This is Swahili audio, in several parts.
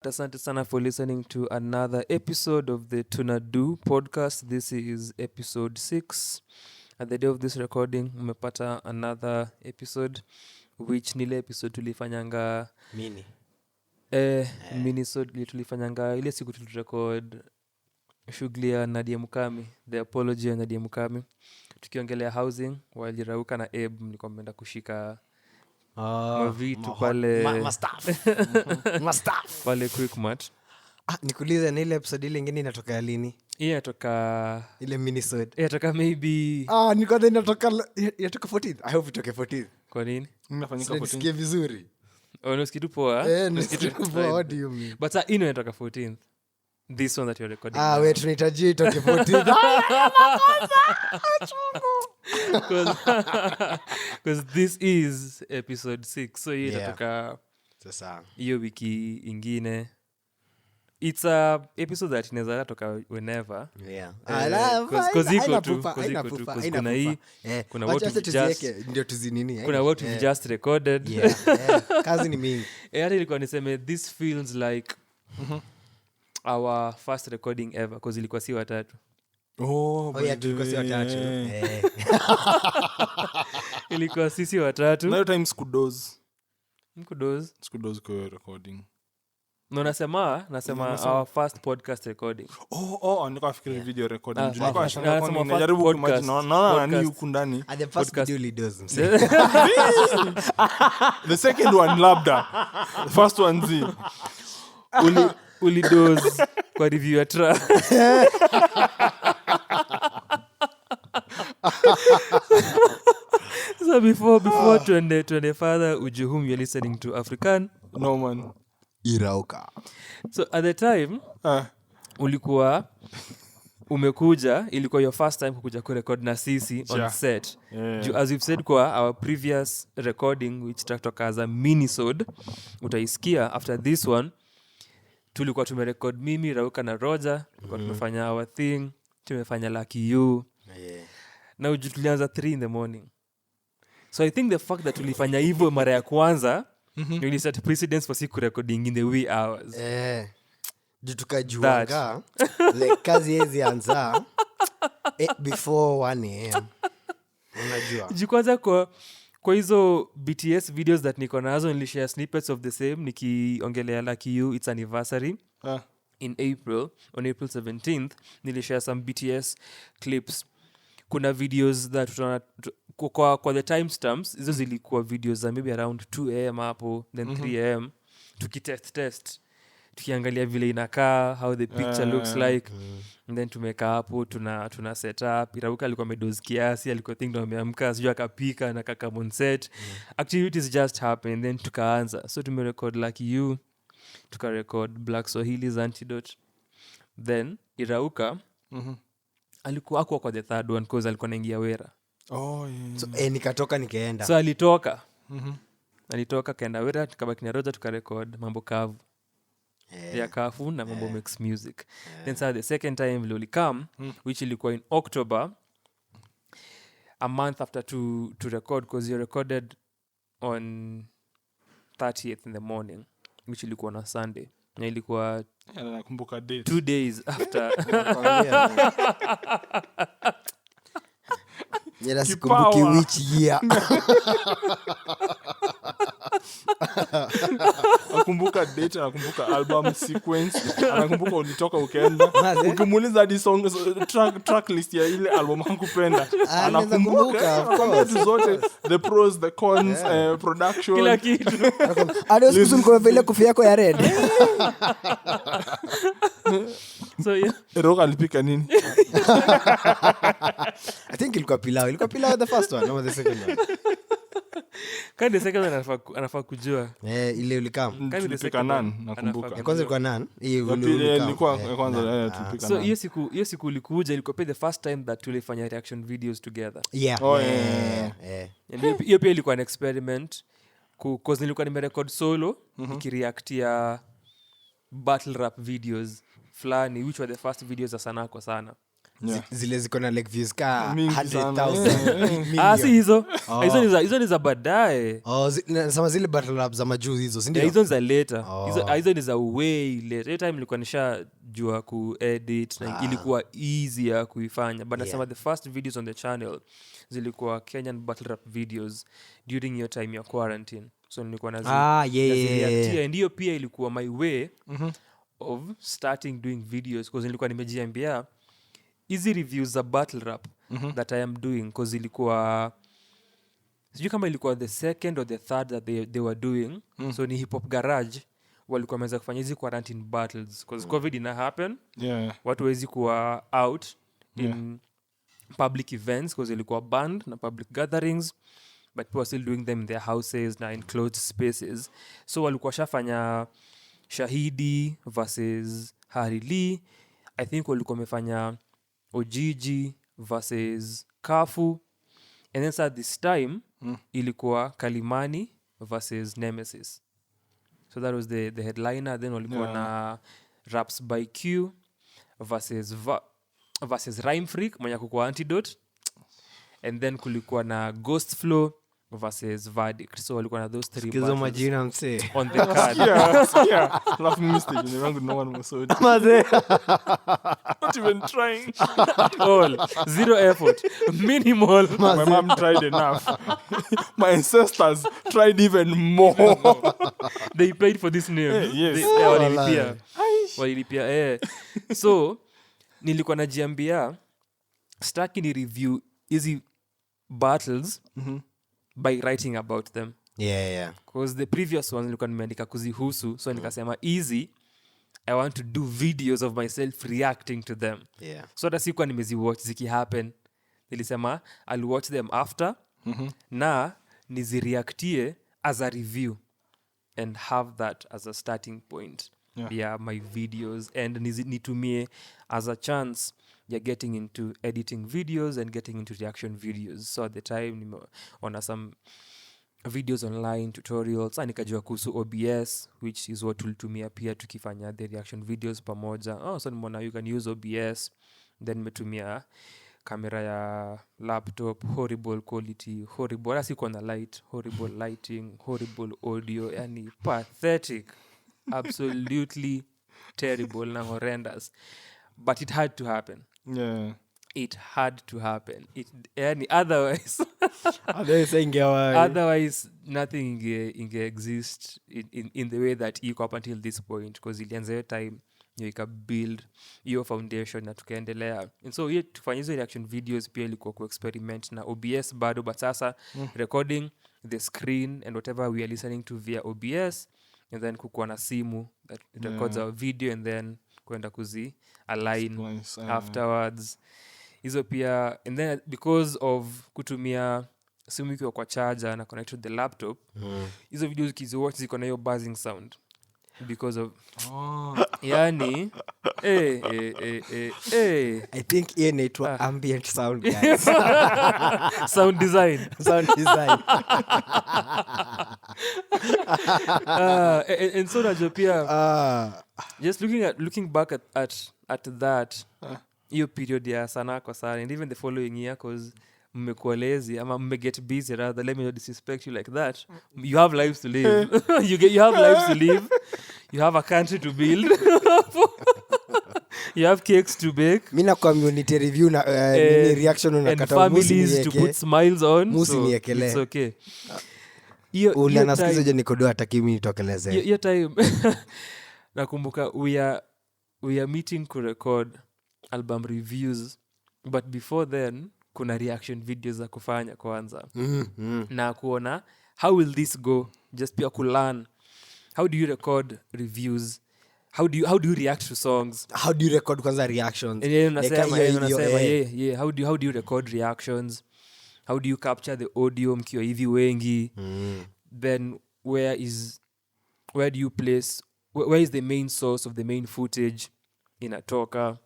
Asante sana for listening to another episode of the Tunado podcast. This is episode 6. At the day of this recording, umepata another episode, which nile episode tulifanyanga minisode tulifanyanga ile siku tulirecord shughuli ya Nadia Mukami, the apology ya Nadia Mukami. Tukiongelea housing, walirauka na Abe nilikuwa nimeenda kushika mavitu pale Mastaf pale Quickmart. nikuulize na ile episode ile nyingine inatoka lini? Inatoka ile minisode. Inatoka maybe niko inatoka 14th. I hope itoke 14th. Kwa nini? Inafanyika 14th. Nisikie vizuri. Unasikia tu poa? Nisikie poa. What do you mean? But inatoka 14th. This one that you're recording. Wait, tunahitaji itoke 14th. Because this is episode 6. So inatoka sasa hiyo wiki ingine. It's a episode that inaweza toka whenever. Because iko tu kuna hii kuna what we just ndio tuzinini. Kuna what we just recorded. Kazi ni mingi. Hata ilikuwa niseme this feels like our first recording ever because ilikuwa si watatu. Tulikuwa si watatu. Ilikuwa sisi watatu. Na times kudoz kwa recording. No, nasema our first podcast recording. Nikafikiri video recording. Nasema Najaribu kuimagine nani yuko ndani. The first video leaders. The second one labda. The first one zi. Ulidoz kwa review ya tra. So before tuende further, whom you're listening to African? No man. Irauka. So at the time ulikuwa umekuja, ilikuwa your first time kukuja kurecord na sisi on set. As we've said kwa our previous recording which tatoka as a minisode, utaisikia after this one tulikuwa tumerecord mimi, Rauka na Roger, tulikuwa tumefanya our thing, tumefanya Lucky You. Na tulianza 3 in the morning. So I think the fact that tulifanya hivyo mara ya kwanza really set precedence for siku recording in the wee hours. Tukajuanga like kazi hizi anza before 1 am. Unajua. Jikwaza kwa hizo BTS videos that niko nazo nilishare snippets of the same nikiongelea Lucky You its anniversary. In April, on April 17th, nilishare some BTS clips. Kuna videos that kwa the timestamps, hizo zilikuwa videos za maybe around 2 am hapo, then 3 am. Tukitest. Tukiangalia vile inakaa, how the picture looks like. And then tumeka hapo, tuna set up. Irauka alikuwa medozi kiasi, alikuwa think ndo ameamka, sijui akapika na kaka on set. Activities just happen, then tukaanza. So tumerecord Lucky You, tukarecord Black Swahili's Antidote. Then Irauka alikuwa kwa the third one because alikuwa anaingia Wera. So nikatoka nikaenda. So alitoka kaenda Wera, tukabaki na Roger tukarecord Mambo Kavu. Ya Kafu na Mambo Makes Music. Then the second time vile come, which ilikuwa in October, a month after to record, because you recorded on 30th in the morning, which ilikuwa na Sunday. Na ilikuwa nakumbuka date 2 days after. Yala sikumbuki which year. nakumbuka date, nakumbuka album sequence, nakumbuka ulitoka ukaenda. Ukimuuliza hadi song track list ya ile album hakupenda. Anakumbuka comment zote, the pros, the cons, production, kila kitu. Hadi siku kwa vile kofia yako ya red. So Roka alipika nini? I think ilikuwa pilau the first one or the second one. Kind the second one anafaa kujua. Ile ulikam. Tulipika nani nakumbuka. Ya kwanza ilikuwa nani? Hiyo ilikuwa ya kwanza tulipika nani. So hiyo siku ulikuja, ilikuwa the first time that tulifanya reaction videos together. Hiyo pia ilikuwa an experiment because nilikuwa nimerecord solo nikireactia battle rap videos fulani which were the first videos za Sanaa kwa sana. zile ziko na like views ka Mingi 100,000 si hizo hizo ni za baadaye. Nasema zile battle rap za majuu hizo si ndio? Hizo ni za later. Hizo ni za way later. Hiyo time nilikuwa nishajua kuedit na ilikuwa easy ya kuifanya, but nasema the first videos on the channel zilikuwa Kenyan battle rap videos during your time ya quarantine, so nilikuwa nazireactia, ndio pia ilikuwa my way of starting doing videos, because nilikuwa nimejiambia easy reviews za battle rap that I am doing, because ilikuwa sijui kama ilikuwa the second or the third that they were doing. So ni hip hop garage walikuwa wameweza kufanya hizi quarantine battles, because covid ina happen, watu wezi kuwa out in public events because ilikuwa banned na public gatherings, but people were still doing them in their houses na in closed spaces. So walikuwa shafanya Shahidi versus Harili, I think walikuwa wamefanya Ojiji versus Kafu, and then at this time ilikuwa Kalimani versus Nemesis. So that was the headliner. Then walikuwa na Raps by Q versus Rhyme Freak mwenye kukuwa Antidote, and then kulikuwa na Ghost Flow versus Verdict. So walikuwa na those three kizo majina mse on the card. Laugh mistake ni wangu, no one was not even trying. All zero effort, minimal. My mom tried enough. My ancestors tried even more. They paid for this name. Yes. Walilipia. So nilikuwa najiambia staki ni review easy battles by writing about them. Because the previous ones nilikuwa nimeandika kuzihusu, so nikasema easy, I want to do videos of myself reacting to them. So hata sikuwa nimeziwatch zikihappen, nilisema I'll watch them after na nizireactie as a review and have that as a starting point my videos, and nitumie as a chance getting into editing videos and getting into reaction videos. So at the time nimeona some videos online, tutorials, and nikajua kuhusu OBS, which is what tulitumia pia tukifanya the reaction videos pamoja. So nimeona you can use OBS, then nimetumia kamera ya laptop, horrible quality, horrible, hata sikuwa na light, horrible lighting, horrible audio, yani pathetic, absolutely terrible na horrendous, but it had to happen. It had to happen. Otherwise nothing inge exist in the way that iko up until this point, because ilianza hiyo time ika build hiyo foundation na tukaendelea. And so hiyo tufanya hizo reaction videos pia ilikuwa ku-experiment na OBS bado, but sasa recording the screen and whatever we are listening to via OBS, and then kukuwa na simu that records our video, and then kuenda kuzi align afterwards. Hizo pia, and then because of kutumia simu ikiwa kwa charger na connected the laptop, hizo videos kiziwatch ziko na hiyo buzzing sound because of yani I think hiyo inaitwa ambient sound, guys. sound design and so najua pia just looking back at that hiyo period ya Sanaa kwa sana, and even the following year, because mmekuwa lazy ama mmeget busy, rather, let me not disrespect you like that. You have lives to live. you have lives to live. You have a country to build. You have cakes to bake. Mimi na community review na reaction unakata families to put smiles on. So it's okay. Ule anasikiza je nikodoa hataki mimi nitokeleze. Hiyo time nakumbuka we are meeting to record album reviews, but before then kuna reaction videos za kufanya kwanza na kuona how will this go, just pia kulearn how do you record reviews, how do you react to songs, how do you record kwanza reactions, unasema how do you record reactions, how do you capture the audio mkiwa hivi wengi, then where do you place, where is the main source of the main footage inatoka.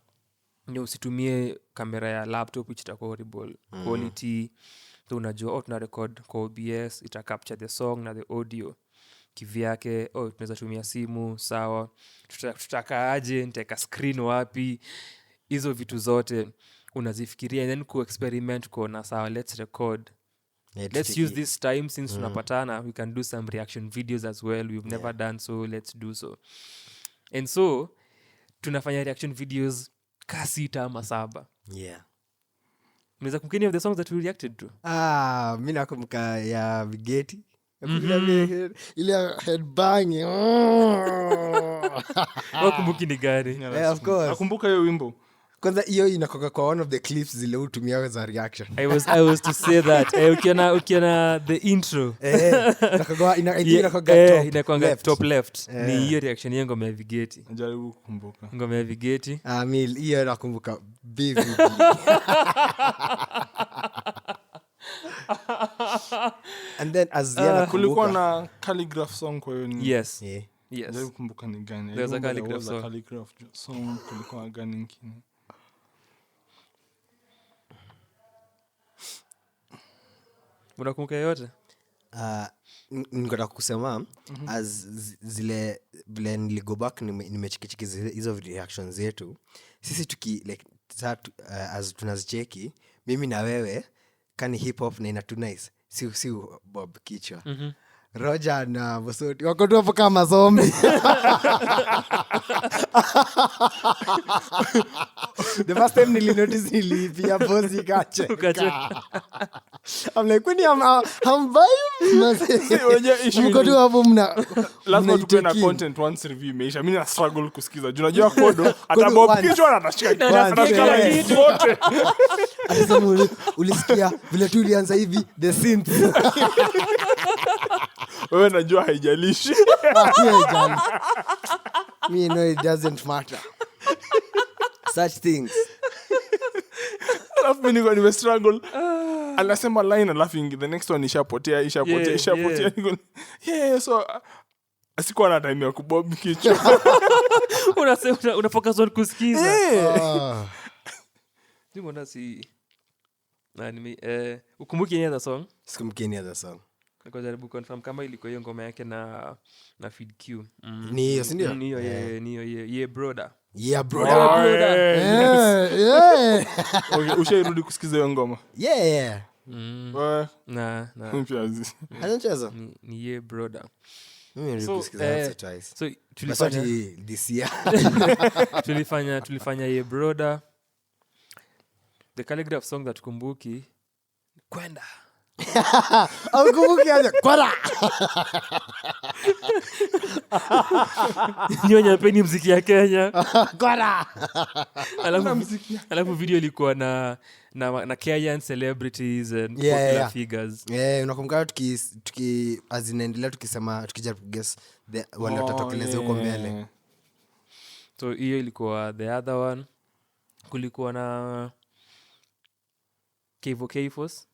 Usitumie kamera ya laptop which itakuwa horrible quality. So unajua tuna record kwa OBS, ita capture the song na the audio kivyake. Tunaweza tumia simu, sawa, tutakaaje, nitaweka screen wapi, hizo vitu zote. unazifikiria and then kuexperiment kuona sawa let's record. Let's use it. this time since tunapatana we can do some reaction videos as well. We've never done so, let's do so. And so tunafanya reaction videos kasita ama 7. Mnaweza kumbuka any of the songs that we reacted to? Mimi nakumbuka ya Vigeti. Ile headbang. Wakumbuki ni gani? Yeah, of course. Nakumbuka hiyo wimbo. Kwanza hiyo inakoka kwa one of the clips zile utumia za reaction. I was to say that. Ukiona the intro. Inakoga top left. Ni hiyo reaction ya ngoma ya Vigeti. Najaribu kukumbuka. Ngoma ya Vigeti. Mimi hiyo nakumbuka vividly. And then as kulikuwa na calligraph song kwa hiyo ni. Yes. Yes. Najaribu kukumbuka ni gani. There was a calligraph song kulikuwa gani nyingine. Unakumbuka yote? Ningotaka kusema as zile vile niligo back nimechikichiki hizo reactions zetu sisi tuki like as tunazicheki mimi na wewe kani hip hop na inatu nice si Bob kichwa Roger na Bosoti wako tu hapo kama zombie. The first time nilinotice nilipia bozi kache. I'm like when I'm vibe. Mko tu hapo mna lazima tuwe na content once review imeisha. Mimi na struggle kusikiza. Unajua kodo hata Bob kichwa anashika kitu wote. Alisema ulisikia vile tu ilianza hivi the synth. Wewe najua haijalishi. Me know it doesn't matter. Such things. Alafu mimi niko struggle. Anasema line alafu the next one ishapotea. Yeah, so asikuwa na time ya kubob kichwa. Unasema unafocus on kusikiza. Mbona si ukumbuki any other song? Sikumbuki any other song. Nikajaribu confirm kama ilikuwa hiyo ngoma yake na Feed Q. Ni hiyo si ndio? Ni hiyo brother. Yeah brother. Yeah. Okay, ushairudi kusikiza hiyo ngoma? Yeah. Na. Anacheza? Ni ye brother. Mimi nilikusikiza twice. So tulifanya this year. tulifanya ye brother. The calligraph song that kumbuki kwenda. Kumbuki aje kwenda. Nyonya peni muziki ya Kenya. Kwenda. Alafu video ilikuwa na Kenyan celebrities and popular figures. Unakumbuka tuki azinaendelea tukisema tukijaribu guess wale watatokeleza huko mbele. So hiyo ilikuwa the other one. Kulikuwa na K-Fos.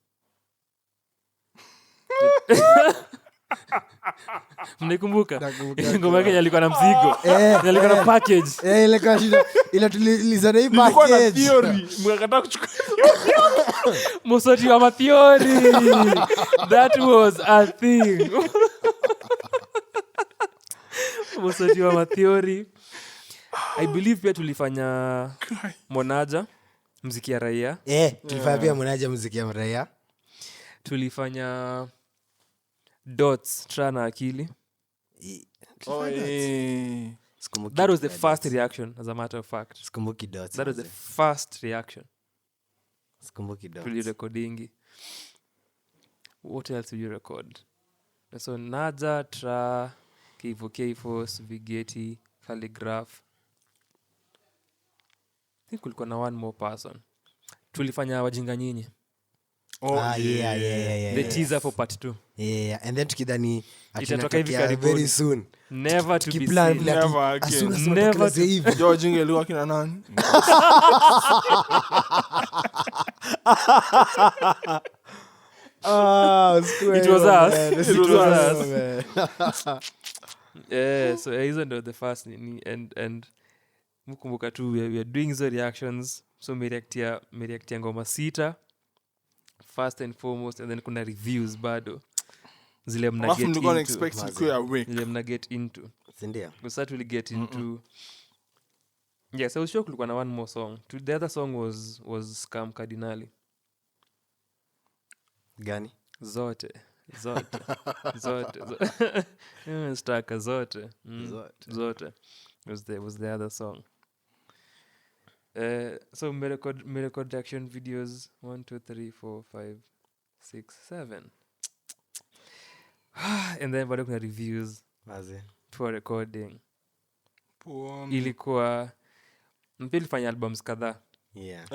Mnakumbuka? Ngoma yake ilikuwa na mzigo. Ilikuwa na package. Ilikuwa shida. Ila tulizana hii package. Ilikuwa na theory. Mkakataa kuchukua. Mosoti wa theory. That was a thing. Mosoti wa theory. I believe pia tulifanya Monaja muziki ya raia. Tulifanya pia Monaja muziki ya raia. Tulifanya Dots Trana Akili. That was the first reaction, as a matter of fact. Skumbuki Dots. That was the first reaction. Skumbuki Dots. Tuli recordingi. What else did you record? So Naja, Tra, K-Fos, Vigeti, Calligraph. I think kulikuwa na one more person. Tulifanya Wajinga Nyinyi. Yeah. The teaser for part 2. Yeah, and then tukidhani itatoka hivi karibuni very soon. Never to be Plan seen. Never again. Never to hivi. George ingelikuwa kina nani? It was us. Yeah, so hizo ndo the first and mkumbuka tu we are doing the reactions, so mereactia ngoma 6 first and foremost, and then kuna reviews bado zile mna get into. Zile mna get into. Sindia. Because that will get into Yes, I was sure kulikuwa na one more song. The other song was Scam Cardinali. Gani? Zote. Staka zote. Zote. Was the other song. So record action videos 1, 2, 3, 4, 5, 6, 7. And then bado kuna reviews for recording. Ilikuwa tulifanya albums kadhaa. Yeah.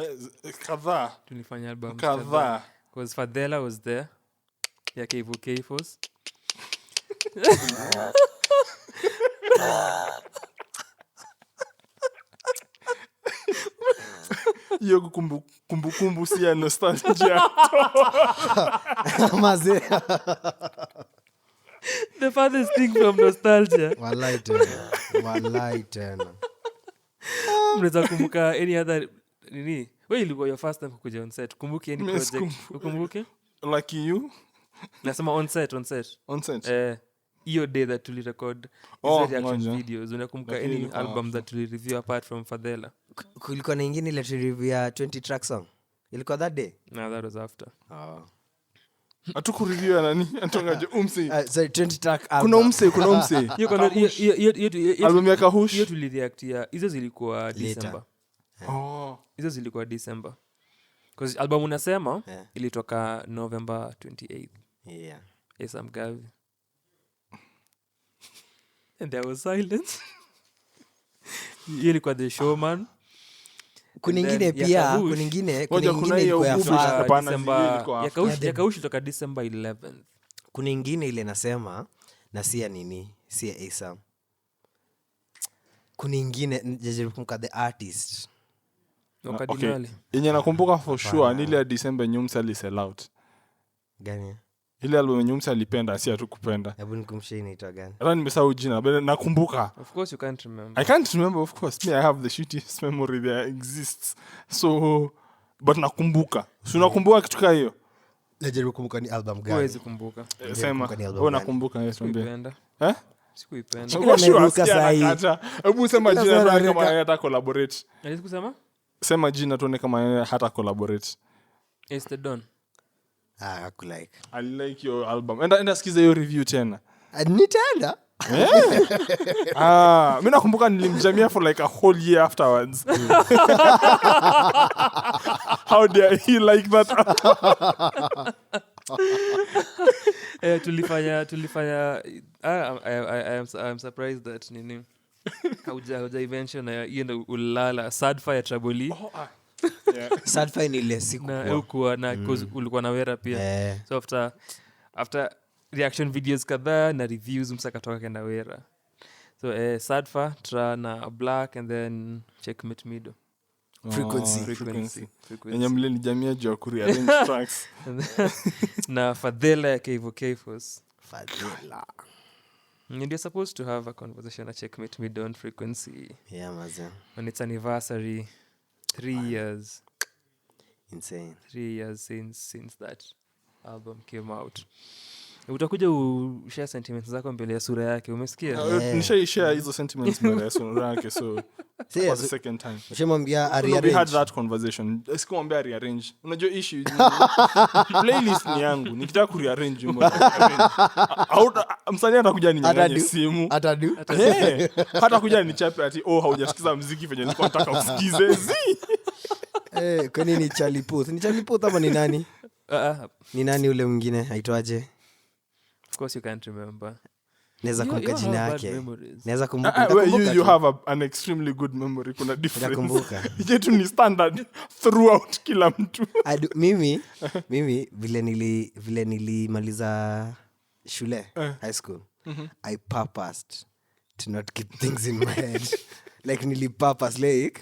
Kadhaa. Tulifanya albums Kadhaa. Because Fadela was there. Ya K-Fos. Hiyo kumbukumbu si ya nostalgia. Maze. The farthest thing from nostalgia. Walai tena. Mnaweza kumbuka any other nini? Wewe ilikuwa your first time kukuja on set. Kumbuki any project. Ukumbuke? Like you? Nasema on set. Hiyo day that tuli record reaction videos. Unakumbuka any album that tuli review apart from Fadela? Kulikuwa na ingine ile review ya 20 track song. Ilikuwa that day? No, that was after. Atuku review ya nani? Antongaje umse. Sorry, 20 track album. Kuna umse. Hiyo album ya Kahush. Hiyo tuli react ya. Hizo zilikuwa December. Hizo zilikuwa December. Because album unasema ilitoka November 28th. Yeah. Esam Gavi. And there was silence. Hiyo ilikuwa The Showman. Kuna ingine pia, kuna ingine ilikuwa ya ya Kaushi toka December 11th. Kuna ingine ile nasema na si ya nini, si ya Esam. Kuna ingine jaribu kumka the artist. Okay. Yenye nakumbuka for sure ni ile ya December Nyumsa li sell out. Gani? Ile album Nyumsa alipenda si atukupenda. Hebu nikumshie inaitwa gani? Hata nimesahau jina but nakumbuka. Of course you can't remember. I can't remember, of course. Me, I have the shittiest memory there exists. So but nakumbuka. Si unakumbuka kitu kama hiyo? Najaribu kumbuka ni album gani. Huwezi kumbuka. Sema. Wewe unakumbuka yes niambie. Sikuipenda. Sikuiruka sahi. Hebu sema jina tuone kama hata collaborate. Unaweza kusema? Sema jina tuone kama hata collaborate. It's the Don. I like your album. Enda sikiza hiyo review tena. Nitaenda. Mimi nakumbuka nilimjamia for like a whole year afterwards. How dare he like that? tulifanya I'm surprised that nini hauja mention hiyo ndo ulala sad fire trouble. Sad fire ni ile siku na ukuwa na ulikuwa na wera pia. So after reaction videos kadhaa na reviews msakatoka kenda wera. So Sadfa, Tra na Black and then Checkmate Mido. Frequency. Yenye mle ni jamii juu ya kurearrange tracks. Na Fadela ya K-Fos. Fadela. And you're supposed to have a conversation at Checkmate Mido on Frequency. Yeah, maze. On its anniversary. 3 years. Insane. 3 years since that album came out. Utakuja ushare sentiments zako mbele ya sura yake, umesikia? Nishashare hizo sentiments mbele ya sura yake, so for the second time. Ushemwambia rearrange. We had that conversation. Sikumwambia rearrange. Unajua issue playlist ni yangu. Nikitaka kurearrange msanii atakuja ninyang'anye simu. Atadu. Hata kuja nichape ati haujasikiza muziki venye nilikuwa nataka usikize. Kwa nini Charlie Puth? Ni Charlie Puth ama ni nani? Ni nani ule mwingine aitwaje? Of course you can't remember. Naweza kumbuka jina yake. Naweza kumbuka. You have an extremely good memory. Kuna difference. Nakumbuka. Yetu ni standard throughout kila mtu. Mimi vile nilimaliza shule, high school. I purposed to not keep things in my head. Like like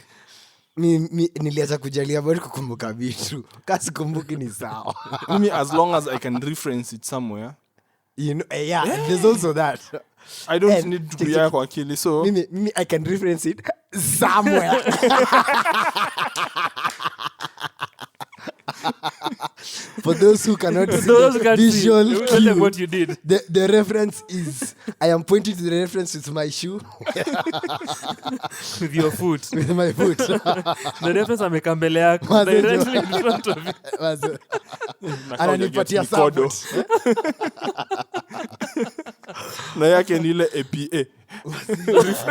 niliacha kujalia bado kukumbuka vitu. Kasi kumbuki ni sawa. Mimi as long as I can reference it somewhere. You know, there's also that. I don't need to be kwa akili, so mimi I can reference it somewhere. For those who cannot see the visual cue, what you did. The reference is I am pointing to the reference with my shoe. With your foot. With my foot. The reference ameka mbele yako directly in front of you. Ananipatia support. Na yake ni ile APA.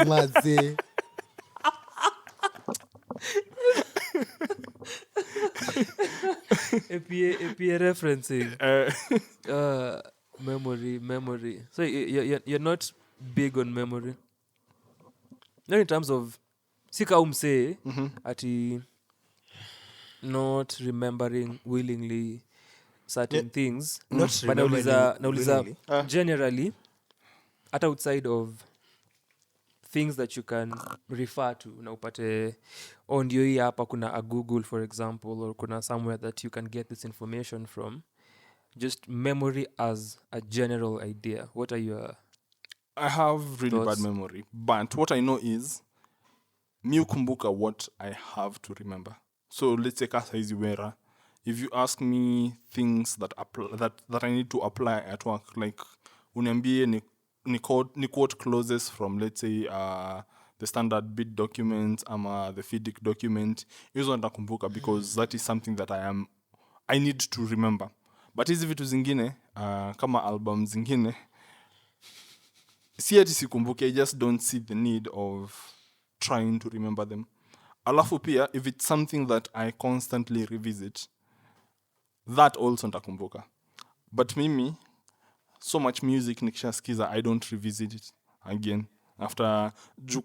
Maze. APA referencing. Memory. So you're not big on memory. Not in terms of sika umse ati not remembering willingly certain things. Not But nauliza generally at outside of things that you can refer to na upate ndio hii hapa kuna a Google for example or kuna somewhere that you can get this information from. Just memory as a general idea. What are your I have really thoughts? bad memory, but what I know is mi ukumbuka what I have to remember. So let's take as hizi wera. If you ask me things that I need to apply at work, like uniambie ni quote clauses from, let's say, the standard bid document ama the FIDIC document, hizo nitakumbuka because that is something that I need to remember. But hizi vitu zingine kama album zingine si ati sikumbuke, I just don't see the need of trying to remember them. Alafu pia if it's something that I constantly revisit, that also nitakumbuka. But mimi so much music nikishasikiza I don't revisit it again after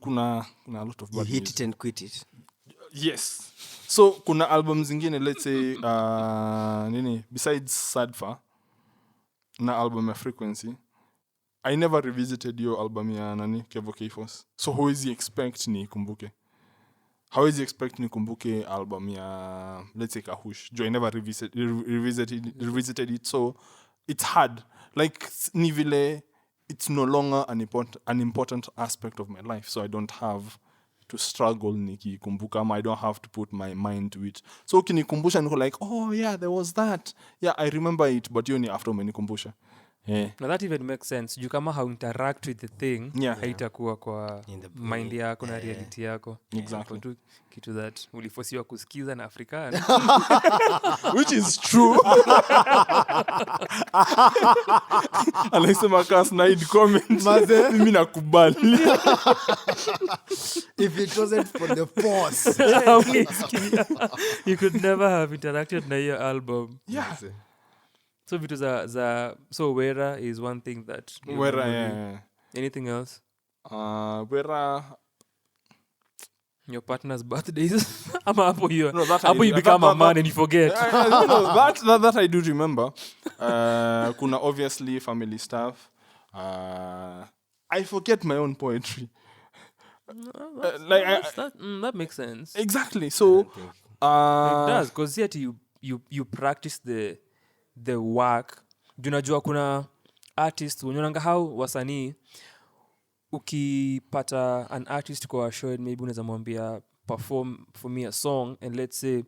kuna a lot of bad You hit music. it and quit it. Yes. So kuna albums zingine, let's say besides Sadfa na album ya Frequency, I never revisited your album ya Kevo K-Force. So hawezi expect nikumbuke. Hawezi expect nikumbuke album ya, let's say, Kahush. I never revisited it, so it's hard. Like ni vile it's no longer an important aspect of my life, so I don't have to struggle nikikumbuka. I don't have to put my mind to it. So ukinikumbusha niko like, oh yeah, there was that. Yeah, I remember it, but you ni after umenikumbusha. Yeah. Now that even makes sense. Juu kama how interact with the thing, Yeah. haitakuwa kwa mind yako na reality yako. Exactly. Tu kitu that ulifosiwa kusikiza na Afrikaans. Which is true. Anasema cast nide comment. Mimi nakubali. If it wasn't for the pause. You could never have interacted na your album. Yeah. So vitu so Wera is one thing that Wera, yeah. Anything else? Wera, Your partner's birthdays? Ama hapo you that become a man and you forget. that I do remember. Kuna obviously family stuff. I forget my own poetry. That makes sense. Exactly. So It does, because yet you practice the work. Junajua kuna artist unyonanga how wasanii ukipata an artist kwa show, maybe unaweza mwambia perform for me a song, and let's say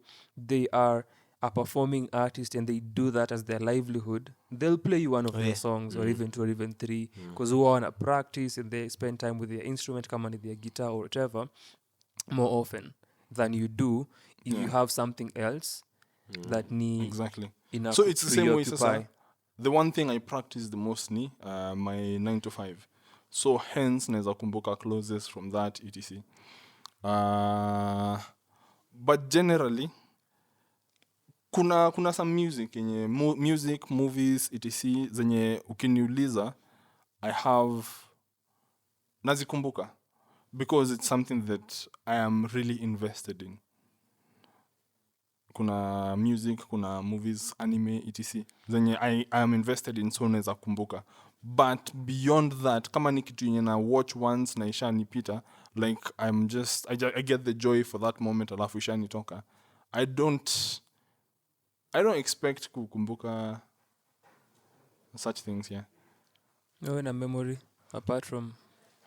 they are a performing artist and they do that as their livelihood, they'll play you one of their songs or even two or even three, because who want to practice and they spend time with their instrument, kama ni their guitar or whatever, more often than you do if you have something else that need exactly. enough. So it's the same way. Sasa, the one thing I practice the most ni my 9 to 5. So hence naweza kumbuka clauses from that etc. But generally kuna some music yenye music, movies etc zenye ukiniuliza I have nazikumbuka because it's something that I am really invested in. Kuna music, kuna movies, anime etc zenye I am invested in, so naweza kumbuka. But beyond that, kama ni kitu yenye na watch once na isha nipita, like I get the joy for that moment, alafu isha nitoka, I don't expect kukumbuka such things. Yeah. no na memory apart from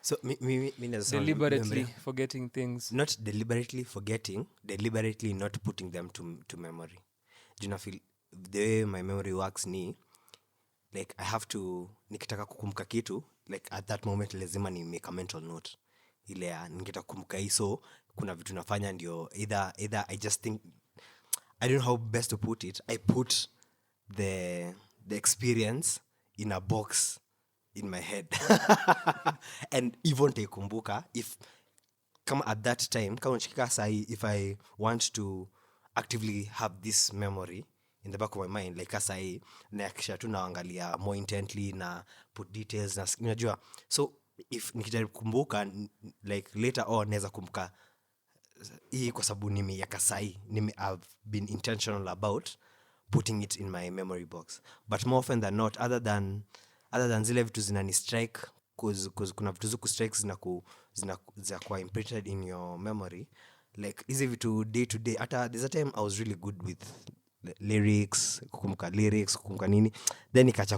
So me deliberately forgetting things. Not deliberately forgetting, deliberately not putting them to memory. Do you know, feel the way my memory works ni like I have to, nikitaka kukumbuka kitu like at that moment lazima ni make a mental note ile ya ningetaka kumbuka hii, so kuna vitu nafanya ndio either I just think, I don't know how best to put it, I put the experience in a box in my head and even nitaikumbuka if kama at that time kama nchikika sahi, if I want to actively have this memory in the back of my mind like sahi na kisha tu naangalia more intently na put details na unajua, so if nikijaribu kumbuka like later on naweza kumbuka hii kwa sababu nimeiweka sahi, I've been intentional about putting it in my memory box. But more often than not, other than zile vitu zinani strike, cause kuna vitu zuku strikes zinakuwa imprinted in your memory, like hizi vitu day to day. Hata there's a time I was really good with lyrics, kukumbuka nini, then nikacha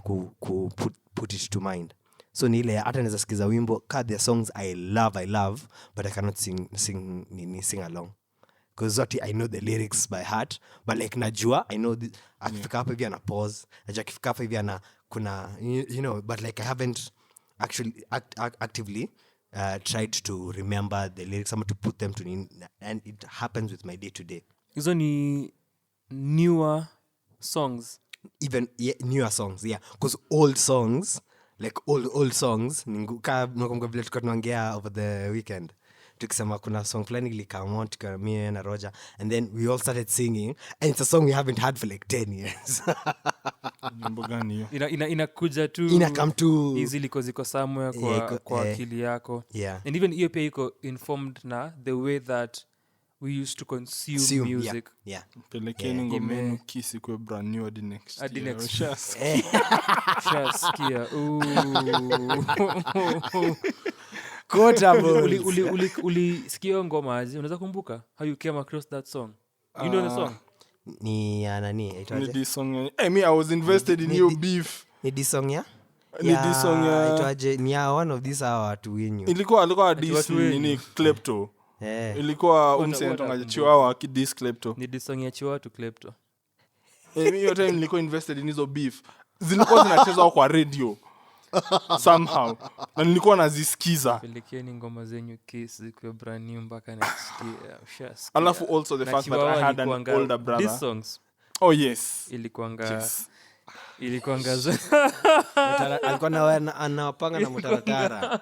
put it to mind. So ni ile hata naweza sikiza wimbo, there songs I love but I cannot sing along. Because I know the lyrics by heart, but like najua I know akifika hapa hivi ana pause, najua akifika hapa hivi ana kuna you know, but like I haven't actually actively tried to remember the lyrics, to put them to, and it happens with my day to day. Hizo ni newer songs, even newer songs, yeah, because old songs, like old songs nakumbuka vile tulikuwa tunaongea over the weekend tukisema kuna song fulani ilikama tukamie na Roger, and then we all started singing, and it's a song we haven't had for like 10 years. Nyimbo gani hiyo? Inakuja tu Inakam tu easily because iko somewhere kwa akili yako, yeah. And even hiyo pia iko informed na the way that we used to consume music, yeah. Pelekeni ngoma yenu Kiss ikuwe brand new hadi next year. Shaskia. Ulisikia ngoma aje? Unaweza kumbuka how you came across that song? You know the song? Ni nani aitwaje? Ni this song. Me I was invested in your beef. Ni this song ya? Ni this song ya aitwaje? Ni one of these watu wenyu. Ilikuwa this ni Klepto. Ilikuwa umsentonga Chihuahua kidis Klepto. Ni this song ya Chihuahua to Klepto. Hiyo time nilikuwa invested in hizo beef. Zilikuwa zinachezwa kwa radio. Somehow. Na nilikuwa nazisikiza. Pelekeni ngoma zenyu Kiss kwa brand new mpaka next year. Alafu also the fact that I had an older brother. These songs. Oh yes. Ilikuanga alikuwa na anapanga na mtaratara.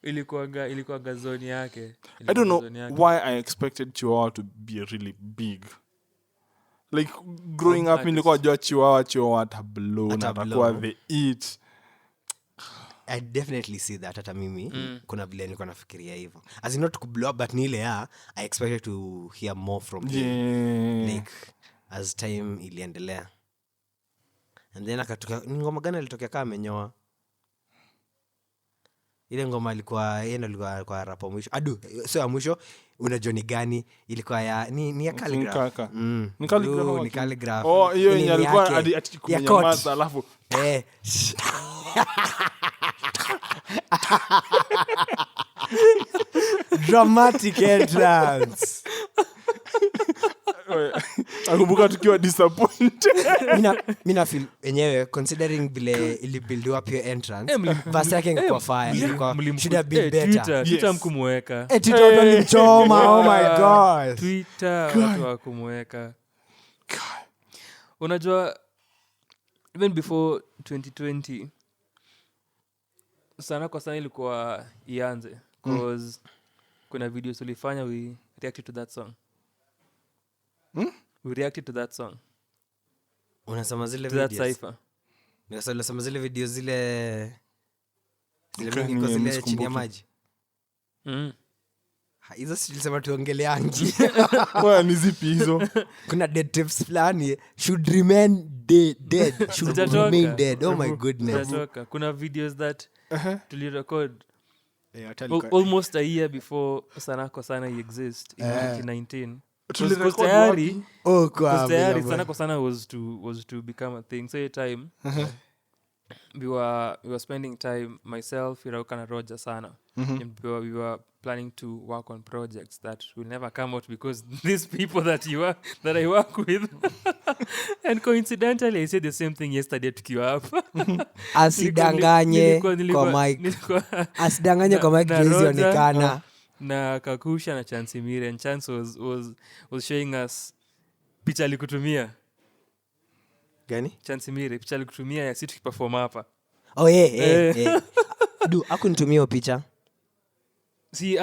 Ilikuanga zone yake. I don't know why I expected Chihuahua to be really big. Like growing up nilikuwa jua Chihuahua tablo na atakuwa the eat. I definitely see that hata mimi kuna vile nilikuwa nafikiria hivyo. As in not to blow up, but ni ile I expected to hear more from him. Like as time iliendelea. And then akatoka ngoma gani ilitokea kama amenyoa? Ile ngoma ilikuwa yeye alikuwa kwa rap mwisho. Sio ya mwisho, unajua ni gani? Ilikuwa ya ni ya calligraph. Ni calligraph. Oh, hiyo yenye alikuwa ati kunyamaza alafu dramatic entrance. Nakumbuka tukiwa disappointed. Mina feel enyewe considering vile ili build up your entrance, verse yake ingekuwa fire, should have been better. Twitter mkumweka. Twitter nilimchoma. Oh my god. Twitter watu wa kumweka. Unajua even before 2020 sana kwa sana ilikuwa ianze because kuna videos tulifanya we reacted to that song. We reacted to that song. Unasema zile videos? That cipher. Unasema zile videos zile chini ya maji. Hizo silisema tuongeleangi. Kwa ni zipi hizo? Kuna dead tips fulani should remain dead. Should remain dead. Oh my goodness. Kuna videos that tulirecord almost a year before Sanaa exist in 2019. Tayari Sanaa was to become a thing. So your time we were spending time, myself, Irauka na Roger Sanaa. And we were planning to work on projects that will never come out because these people that I work with. And coincidentally, I said the same thing yesterday tukiwa hapa. Asidanganye kwa mic. Asidanganye kwa mic zionekana. Na Kakusha na Chance Mire, and Chance was showing us picha alikutumia. Gani? Chance Mire, picha alikutumia ya situ kiperform hapa. Oh yeah. Du, hakunitumia picha. Si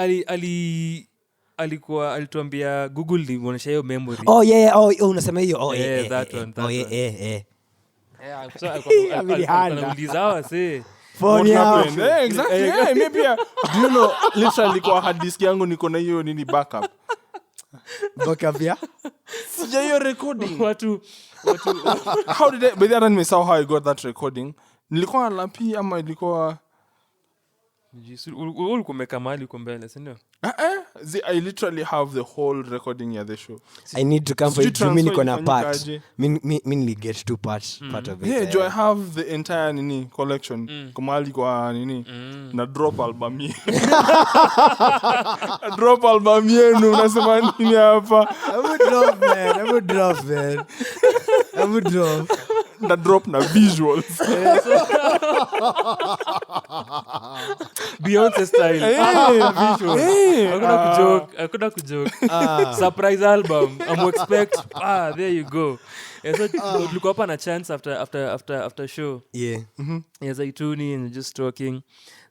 alituambia Google lionyesha hiyo memory. Oh yeah, unasema hiyo. Oh yeah. That one. Yeah. So anauliza wase. What happened? Exactly. Yeah, maybe. Do you know, literally kwa hard disk yangu niko na hiyo nini backup. Backup ya? Sija hiyo recording. Watu How did I, but then I saw how I got that recording. Nilikuwa lapi ama ilikuwa ulikumeka mahali uko mbele, si ndio? I literally have the whole recording ya the show. I need to come for it. Mimi niko na part. Mimi get two part of it. Yeah, I have the entire nini collection. Kumali kwa nini na drop album yenu. Drop album yenu unasema nini hapa? I would drop. Na drop na visuals. Beyonce style. Visuals. Hakuna kujoke. Surprise album. I'm expect. There you go. So tulikuwa hapa na Chance after show. Yeah. Yes, Zaituni and just talking.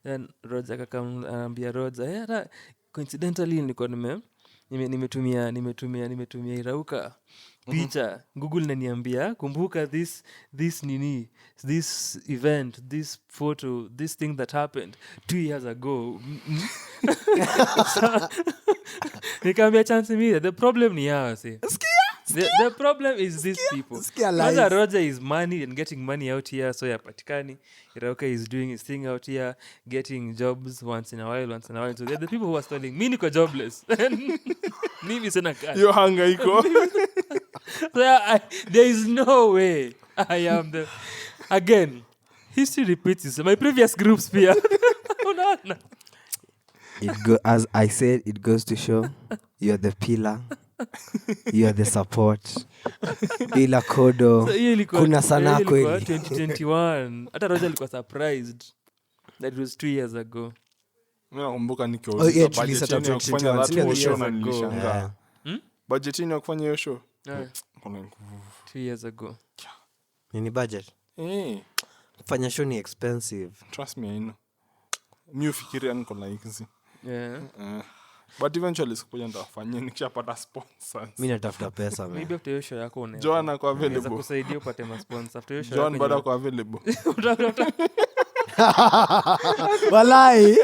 Then Roger akaambia Roger, coincidentally nilikuwa nimetumia Irauka picha. Google naniambia kumbuka this event, this photo, this thing that happened 2 years ago. Nikamwambia Chance Mire, the problem ni yao see. The problem is these people. Roger is money and getting money out here, so yapatikani. Irauka is doing his thing out here, getting jobs once in a while. So they're the people who are stalling. Mimi niko jobless. Mimi sina kazi. Yo hangaiko. So there is no way I am the... Again, history repeats itself. My previous groups pia. As I said, it goes to show you're the pillar. You are the support. Bila kodo. So, kuna Sanaa kweli. 2021. Hata Roger alikuwa surprised that it was 2 years ago. Mimi nakumbuka nikiuliza budget ya kufanya that show na nilishangaa. Budget ya kufanya hiyo show. 2 years ago. Nini budget? Kufanya show ni expensive. Trust me, I know. Mimi ufikiria niko like hizi. Yeah. But eventually sikuja ndafanyia nikishapata sponsors. Mimi natafuta pesa mimi. Maybe after your show yako unaweza. Joan ako available. Naweza kusaidia upate sponsors after your show. Joan bado ako available. Walai.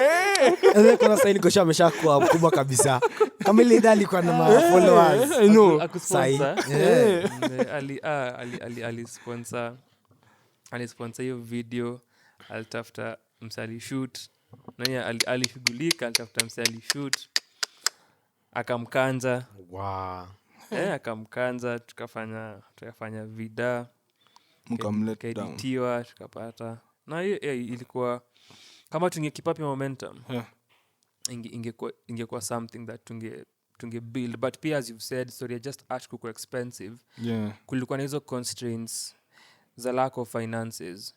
Kuna saini kosha ameshakuwa mkubwa kabisa. Kama ile idadi kwa na followers. I know. Akusponsor. Ali-sponsor hiyo video. Alitafuta msali shoot. Na alishughulika, alitafuta msali shoot. Akamkanja. Wow. Akamkanja, tukafanya vida. Mkamlet down. Editiwa, tukapata. Na hiyo ilikuwa kama tungekipapi momentum. Ingekuwa something that tunge build, but pia as you've said, sorry, just art kuko expensive. Yeah. Kulikuwa na hizo constraints za lack of finances.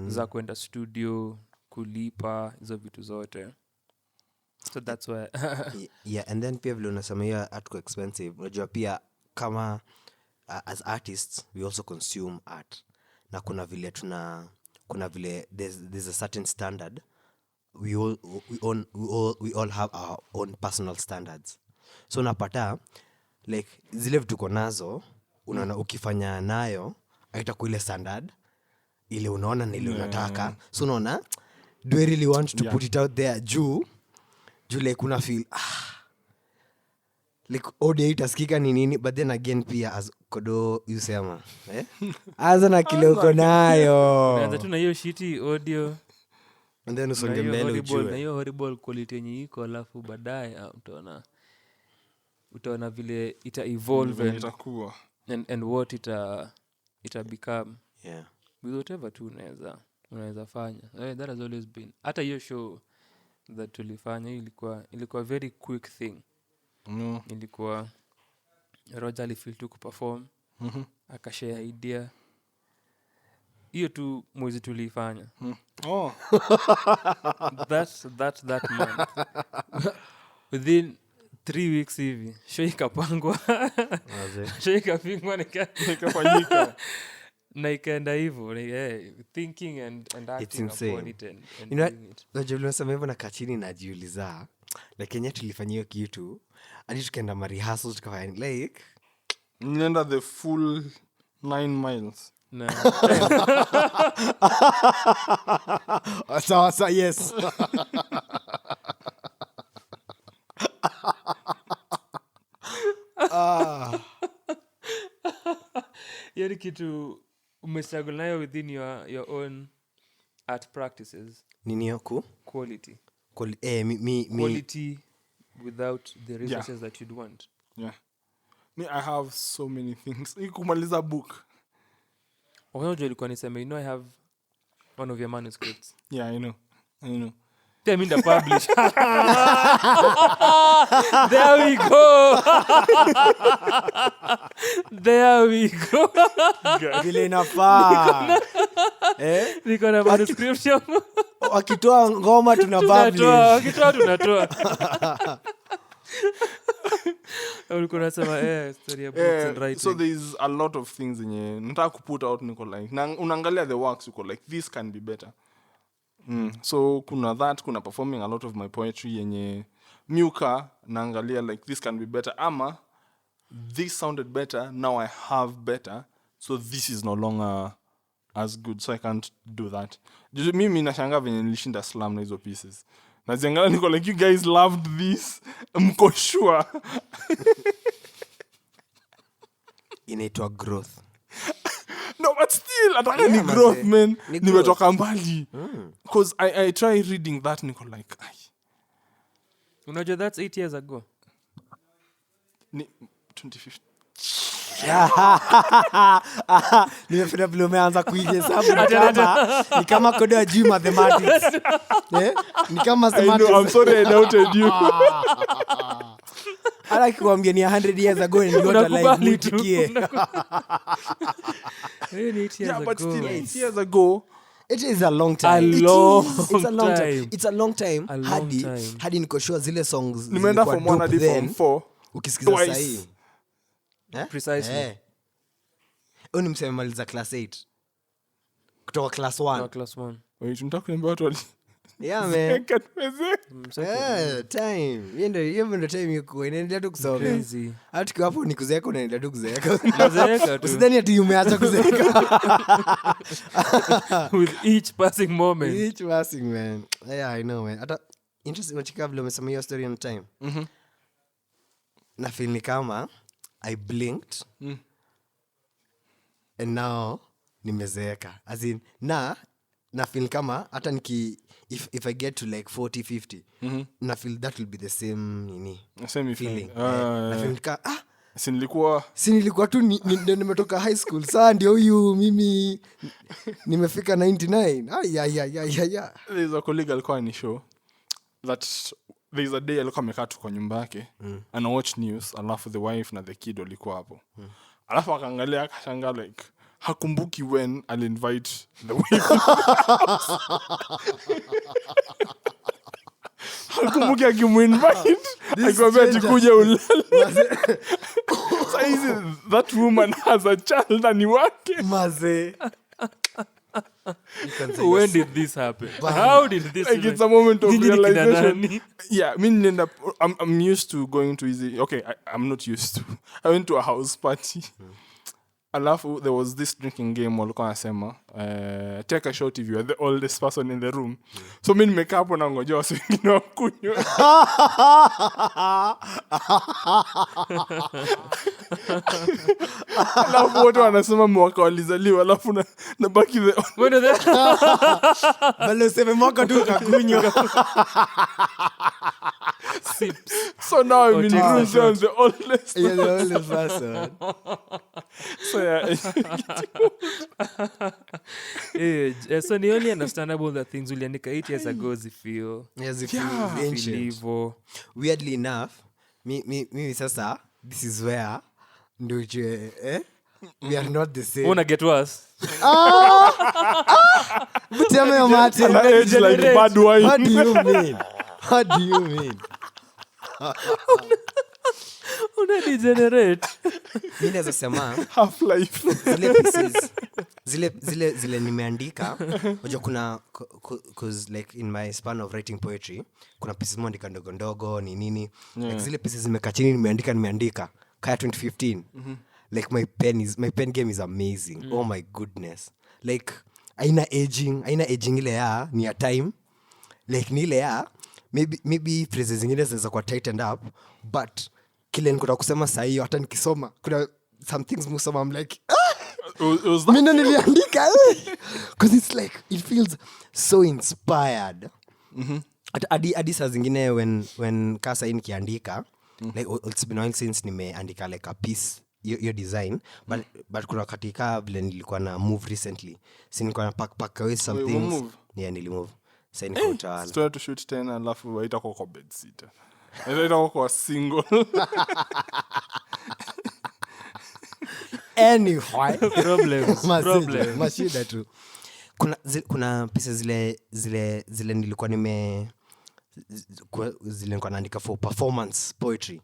Za kwenda studio, kulipa hizo vitu zote. So that's why yeah, and then pia vile unasema hiyo art ko expensive. Unajua pia kama as artists we also consume art. Na kuna vile there's a certain standard. We all have our own personal standards. So unapata like zile vitu uko nazo unaona ukifanya nayo haitakuwa ile standard ile unaona na ile unataka. So unaona, do I really want to put it out there juu like una feel like audio itasikika ni nini, but then again pia as kodo usema anza na kile uko nayo, anza tu na hiyo shiti audio and then usonge mbele ujue na hiyo horrible quality yenye iko, alafu baadaye utaona vile ita evolve and what ita become. Yeah, with whatever tu unaweza unaweza fanya. That has always been. Hata hiyo show that tulifanya ilikuwa very quick thing. Ilikuwa Roger alifeel tu kuperform. Akashare idea. Hiyo tu mwezi tulifanya. That month. Within 3 weeks hivi show ikapangwa. Show ikapingwa nikafanyika. Na ikaenda hivyo thinking and acting upon it and doing it. Unajua unasema hivyo na kachini najiuliza like Kenya tulifanya hiyo kitu hadi tukaenda rehearsals tukafanya like nenda the full 9 miles. No. So yes. Hiyo kitu umestruggle nayo within your own art practices. Nini yako? Quality. Quality without the resources that you'd want. Yeah. Me, I have so many things. Kumaliza book. Unajua ilikuwa niseme, I have one of your manuscripts. Yeah, I know. Tell me the publish. There we go. There we go. Vile inafaa. Niko na manuscript. Wakitoa ngoma tunapublish. Wakitoa tunatoa. Ulikuwa unasema story of books and writing. So there is a lot of things nataka kuput out niko like unaangalia the works uko like this can be better. So kuna performing a lot of my poetry yenye miuka naangalia like this can be better ama this sounded better, now I have better, so this is no longer as good, so I can't do that. Mimi nashangaa venye nilishinda slam na hizo pieces. Naziangalia niko like, you guys loved this, mko sure? Inaitwa growth. No, but still, ataka ni growth, man. Nimetoka mbali. Because I try reading that, niko like, ay. Unajua, that's 8 years ago. 2015. Nimefika vile umeanza kuihesabu ni kama code ya G mathematics. Ni kama mathematics. I'm sorry I doubted you. Ala kikwambia ni 100 years ago and you got like multiplier. Yeah, but still 8 years ago. It is a long time. It's a long time. Hadi niko sure zile songs nimeenda from 1 hadi from 4 ukisikiza sahi. Precisely. Uni mseme maliza class 8 kutoka class 1. Class 1. Wait, tunataka kuambia watu wali. Yeah, man. Time. Hiyo time yuko inaendelea tu kusoma. Crazy. Hata kwa hapo nikuzeeka unaendelea tu kuzeeka. Kuzeeka tu. Usidhani ati umeacha kuzeeka. With each passing moment. Each passing, man. Yeah, I know, man. Hata interesting wachika vile umesema hiyo story on time. Na feel ni kama I blinked and now nimezeeka. As in na feel kama hata if I get to like 40 50 na feel that will be the same feeling. Na feel kama nilikuwa tu nimetoka high school saa ndio huyu mimi nimefika 99. There's a colleague alikuwa ni show that there's a day alikuwa amekaa tu kwa nyumba yake ana watch news, alafu the wife na the kid walikuwa hapo. Alafu akaangalia akashangaa like hakumbuki when I'll invite the wife. Hakumbuki akimuinvite akikwambia jikuja ulale. So that woman has a child and you wake maze. When did this happen? How did this like it's a moment of realization. Yeah, I mean I'm used to going to easy. Okay, I'm not used to. I went to a house party. Alafu there was this drinking game walikuwa nasema take a shot if you are the oldest person in the room. So mimi nimekaa hapo na ngoja watu wengine wakunywe. Alafu wote wanasema mwaka walizaliwa, alafu na baki the bale sema mwaka tu kakunywa. Sips. So now I'm in room the oldest. Yeah, the oldest person. So yeah. So ni only understandable that things uliandika 8 years ago zifeel Yes, if ancient. filivo. Weirdly enough, me sasa, this is where ndio we are not the same. Wanna get worse? Tell me, Martin. Age like bad wine. What do you mean? What do you mean? Una degenerate. Mimi naweza sema Half life. zile pieces zile nimeandika unajua kuna cause like in my span of writing poetry kuna pieces moja ndogo ndogo ni nini like zile pieces zimekaa chini nimeandika kaya 2015 like my pen game is amazing. Oh my goodness, like aina aging ile ya ni ya time, like ni ile ya maybe phrases zingine zinaweza kuwa tightened up, but kile niko kusema saa hiyo hata nikisoma kuna some things musoma I'm like mimi niliandika because it's like it feels so inspired. Hadi saa zingine when kasa nikiandika like it's been a while since nimeandika like a piece your design, but kuna katika vile nilikuwa na move recently, si nilikuwa na pack away some things. Yeah, nilimove sasa niko utawala Story to shoot tena alafu waita kwa bed sitter. Waita kwa single. Anyway, Problems. mashida tu. Kuna pieces zile nilikuwa nilikuwa naandika for performance poetry,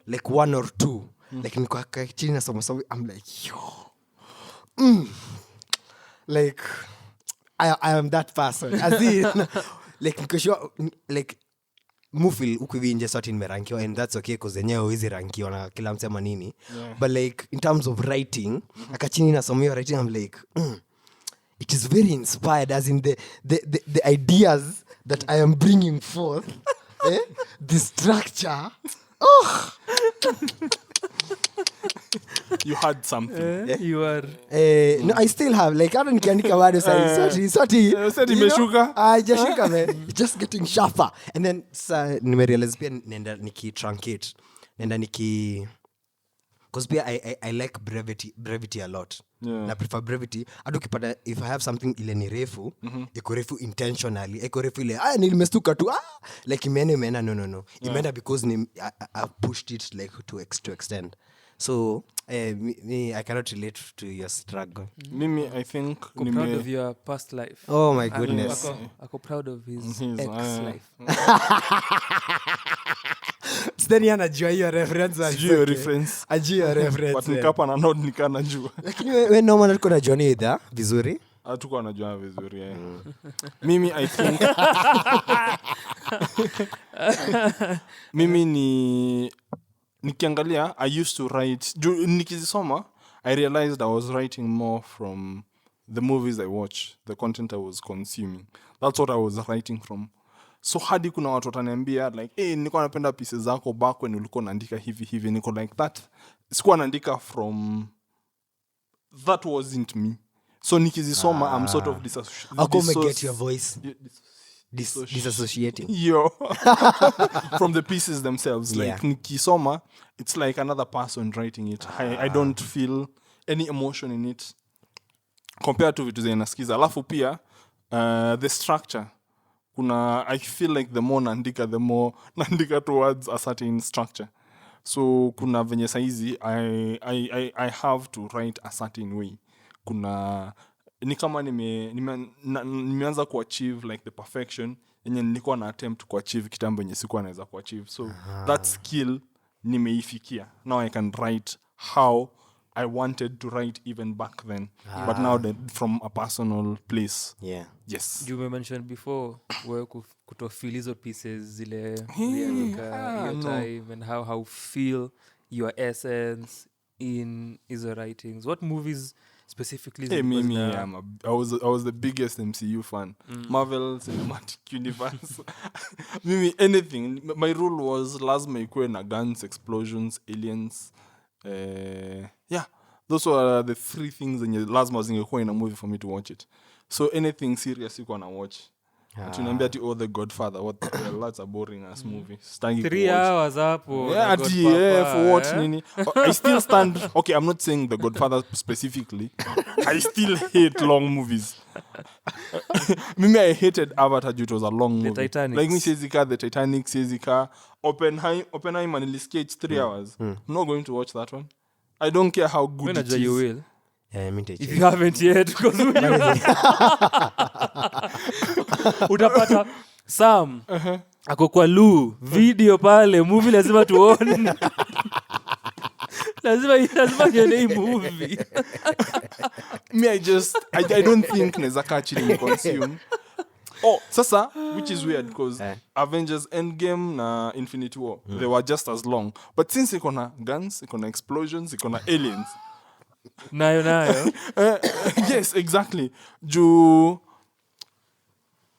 like 1 or 2, like nilikuwa chini na somo I'm like yo like I am that person as in like because like mufil ukivinje sort nimerankiwa, and that's okay because yenyewe hizi rankiwa na kila msema nini, but like in terms of writing akachini na somo writing I'm like it is very inspired, as in the ideas that I am bringing forth the structure. You had something. You are No, I still have like hata nikiandika bado sorry imeshuka. Jashuka man, it's just getting sharper, and then nimerealize pia nenda truncate, nenda because pia I like brevity a lot. Na prefer brevity. Hadi ukipata if I have something ile ni refu, iko refu intentionally, iko refu ile nilimestuka tu like imeenda no. Imeenda because I pushed it like to extend. So me I cannot relate to your struggle. Mimi I think I'm proud of your past life. Oh my goodness. I'm proud of his ex-life. Then anajua hiyo reference. Ajua reference. Ajua reference. But nikapa na nod nikana jua. Lakini wewe normal uko na Johnny either vizuri. Hatuko anajua vizuri Mimi I think mimi nikiangalia I used to write nikizisoma I realized I was writing more from the movies I watch, the content I was consuming. That's what I was writing from. So hadi kuna watu wataniambia like nilikuwa napenda pieces zako back when ulikuwa unaandika hivi niko like that. Sikuwa naandika from that wasn't me. So nikizisoma I'm sort of get your voice. Disassociating. From the pieces themselves. Like nikisoma it's like another person writing it. I don't feel any emotion in it compared to vitu zenye nasikiza. Alafu pia the structure I feel like the more naandika towards a certain structure. So kuna venye saizi I have to write a certain way. Kuna ni kama nimeanza kuachieve like the perfection yenye nilikuwa na attempt kuachieve kitambo yenye sikuwa naweza kuachieve. So that skill nimeifikia. Now I can write how I wanted to write even back then, but now from a personal place. Yes. You mentioned before where kutofeel hizo pieces zile your time and how feel your essence in hizo writings. What movies specifically? Mimi I was the biggest MCU fan. Marvel Cinematic Universe. Mimi anything. My rule was lazima ikuwe na guns, explosions, aliens. Those were the 3 things in lazima zingekuwa in a movie for me to watch it. So anything serious you gonna watch. Tunaambia ati The Godfather. What the hell? That's a boring ass movie. 3 hours hapo. Yeah, for what nini? I still stand. Okay, I'm not saying The Godfather specifically. I still hate long movies. Maybe I hated Avatar due to it was a long movie. The Titanic. Like me Sezika, The Titanic, Sezika, Oppenheimer nilisikia it's 3 hours. I'm not going to watch that one. I don't care how good it is. You will. Yeah, I mean if you haven't yet, because utapata Sam ako kwa Lu video pale movie lazima tuone. lazima nione movie. Me I don't think naweza actually consume. Sasa, which is weird because Avengers Endgame na Infinity War, they were just as long. But since ikona guns, ikona explosions, ikona aliens. nayo yes, exactly.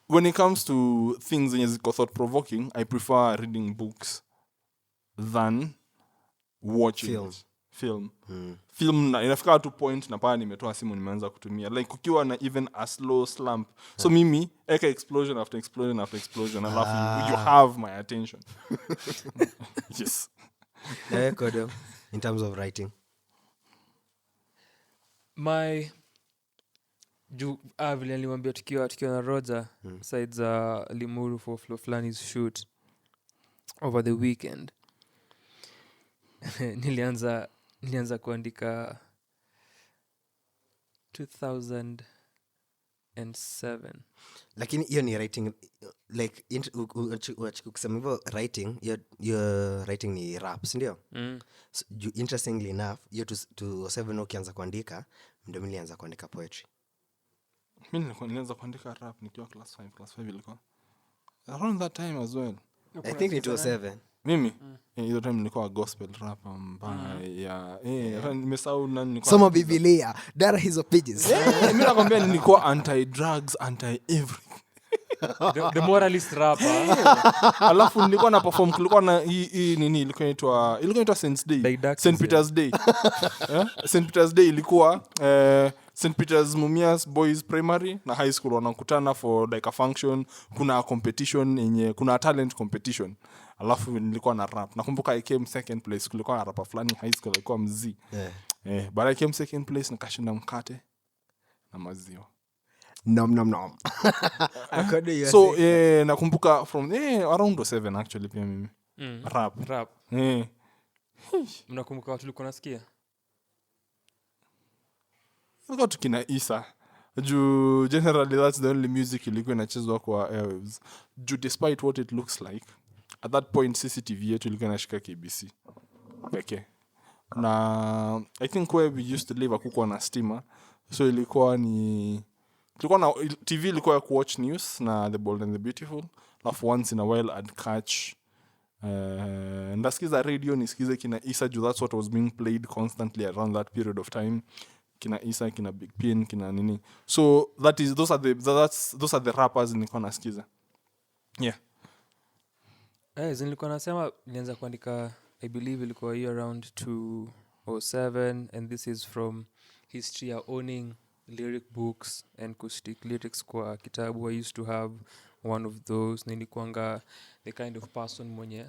When it comes to things zenye ziko thought provoking, I prefer reading books than watching film. Film na inafika to point na paa nimetoa simu nimeanza kutumia, like ukiwa na even a slow slump. So mimi eka explosion after explosion after explosion, alafu you have my attention. Yes. In terms of writing, vile nilimwambia tukiwa na Roger sides Limuru for Flow Flani's shoot over the weekend. nilianza kuandika 2007. Lakini hiyo ni writing like ukisema hivyo writing, your writing ni rap, si ndio? So, interestingly enough, hiyo 2007 ukianza kuandika ndio mimi nilianza kuandika poetry. Mimi nilianza kuandika rap nikiwa class 5 ilikuwa around that time as well. I think it was 2007. Mimi hiyo time nilikuwa gospel rapper mbaya. Nimesahau nani nilikuwa. Soma Biblia, dara hizo pages. Mimi nakwambia nilikuwa anti drugs, anti everything. The moralist rapper. Alafu nilikuwa na perform, kulikuwa na hii nini ilikuwa inaitwa St. Peter's Day. St. Peter's Day ilikuwa St. Peter's Mumias Boys Primary na High School wanakutana for like a function, kuna competition yenye kuna talent competition. Alafu nilikuwa na rap. Nakumbuka I came second place, kulikuwa na rapper fulani high school alikuwa mzee. But I came second place nikashinda mkate na maziwa. Nom. So nakumbuka from around 7 actually pia mimi. Rap. Mnakumbuka watu ulikuwa nasikia? Nilikuwa tukina Isa. Generally that's the only music ilikuwa inachezwa kwa airwaves. Despite what it looks like, at that point CCTV yetu ilikuwa inashika KBC pekee. Na I think where we used to live hakukuwa na stima, so ilikuwa na TV ilikuwa ya kuwatch news na The Bold and the Beautiful. Alafu once in a while I'd catch ndasikiza radio nisikize kina Isa, that's what was being played constantly around that period of time. Kina Isa, kina Big Pin, kina nini. So those are the rappers nilikuwa nasikiza. Yeah. Nilikuwa nasema nianza kuandika, I believe ilikuwa year around 2007, and this is from history ya owning lyric books and acoustic lyrics kwa kitabu. I used to have one of those. Nilikuanga the kind of person mwenye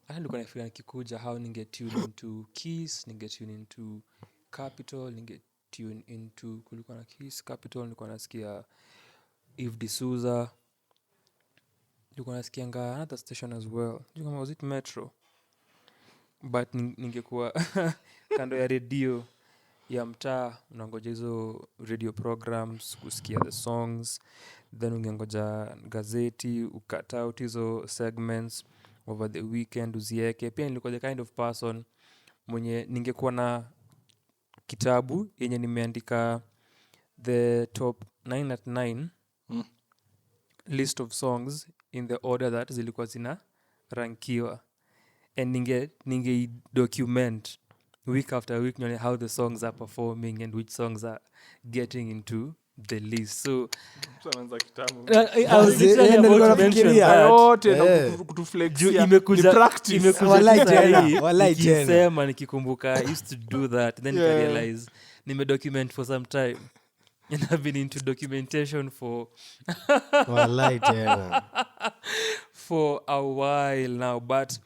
nilikuwa nafikiria nikikuja how ningetune into keys, ningetune into Capital, ningetune into kulikuwa na Keys, Capital, nilikuwa nasikia Eve D'Souza, nilikuwa nasikianga another station as well. Nilikuwa was it Metro? But ningekuwa kando ya radio ya mtaa, unangoja hizo radio programs kusikia the songs, then ungengoja gazeti ukat out hizo segments over the weekend uzieke. Pia nilikuwa the kind of person mwenye ningekuwa na kitabu yenye nimeandika the top 9 at 9 list of songs in the order that zilikuwa zina rankiwa, and ninge document week after week how the songs are performing and which songs are getting into the list. So tunaanza kitabu. I was literally about to mention yote na kutuflexia ni practice. Nikisema nikikumbuka I used to do that, then I realize nimedocument for some time. and I've been into documentation for for a while now, but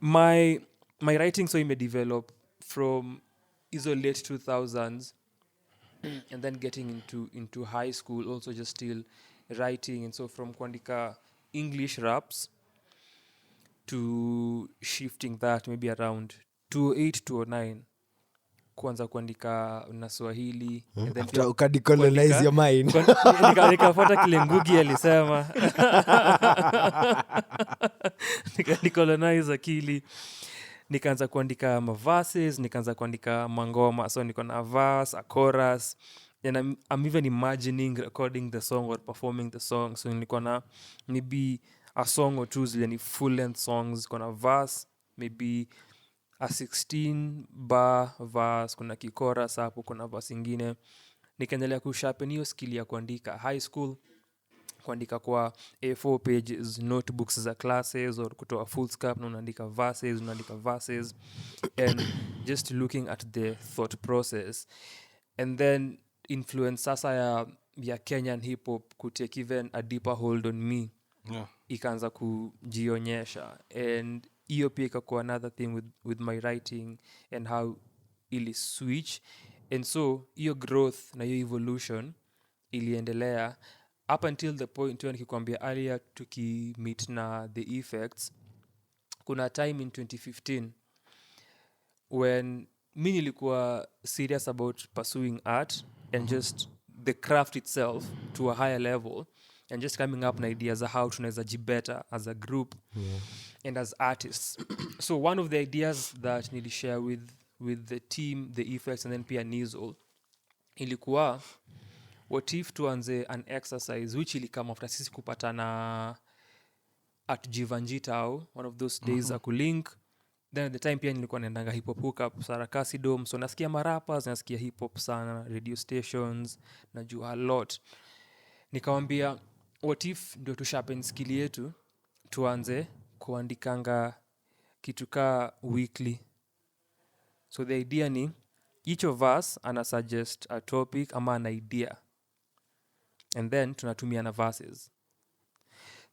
my writing so may develop from hizo late 2000s and then getting into high school, also just still writing, and so from kuandika English raps to shifting that maybe around 2008 2009 kuanza kuandika na Swahili and then after ukadecolonize your mind nikafuata kile Ngugi alisema nikadecolonize akili, nikaanza kuandika verses, nikaanza kuandika mangoma, so niko na verse, a chorus, and I'm even imagining recording the song or performing the song. So niko na maybe a song or two zile ni full length songs, kuna verse, maybe a 16 bar verse, kuna kichorus hapo, kuna verse ingine. Nikaendelea kusharpen hiyo skill ya kuandika high school, kuandika kwa A4 pages, notebooks za classes, or kutoa full scope na unaandika verses and just looking at the thought process, and then influence sasa ya Kenyan hip hop kutake even a deeper hold on me. Ikaanza kujionyesha, and hiyo pia ikakuwa another thing with my writing and how ili switch, and so hiyo growth na hiyo evolution iliendelea up until the point when nikikwambia earlier tukimeet na the effects. Kuna time in 2015 when mi nilikuwa serious about pursuing art and just the craft itself to a higher level, and just coming up na ideas of how tunaweza jibetter as a group and as artists. So one of the ideas that nilishare with the team, the effects, and then pia Nizzle, ilikuwa what if tuanze an exercise which ili come after sisi kupatana at Jivanjitao one of those days akulink. Then at the time pia nilikuwa naendanga hip hop hookup Sarakasi Dome, so nasikia marappers, nasikia hip hop sana, radio stations, najua a lot. Nikamwambia what if ndio tusharpen skill yetu, tuanze kuandikanga kitu ka weekly. So the idea ni each of us ana suggest a topic ama an idea, and then tunatumia na verses.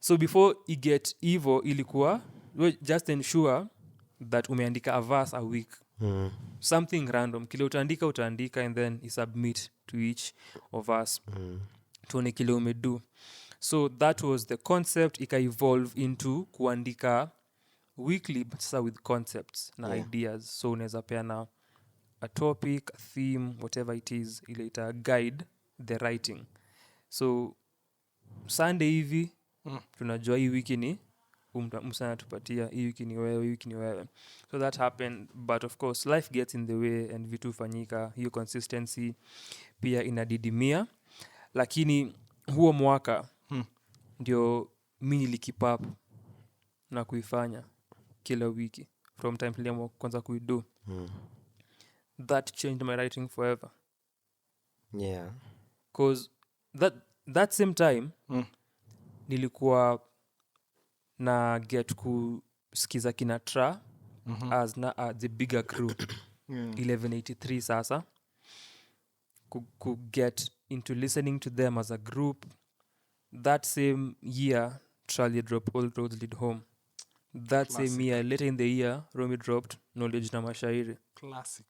So before you get evil, ilikuwa just ensure that umeandika a verse a week. Something random, kile utaandika and then you submit to each of us. Tuone kile umedu. So that was the concept. Ika evolve into kuandika weekly, but sasa with concepts na ideas. So unaweza peana a topic, a theme, whatever it is, ile ita guide the writing. So Sunday hivi tunajua hii wiki ni msana tupatia, hii wiki ni wewe. So that happened, but of course life gets in the way and vitu fanyika, hiyo consistency pia inadidimia. Lakini huo mwaka ndio mimi nilikeep up na kuifanya kila wiki from time to kwanza kuido. That changed my writing forever. Yeah. Because that same time nilikuwa na get kusikiza kina Tra as na the bigger crew 1183 sasa ku get into listening to them as a group. That same year Charlie dropped All Roads Lead Home. That Classic. Same year, later in the year, Romy dropped Knowledge na Mashairi. Classic.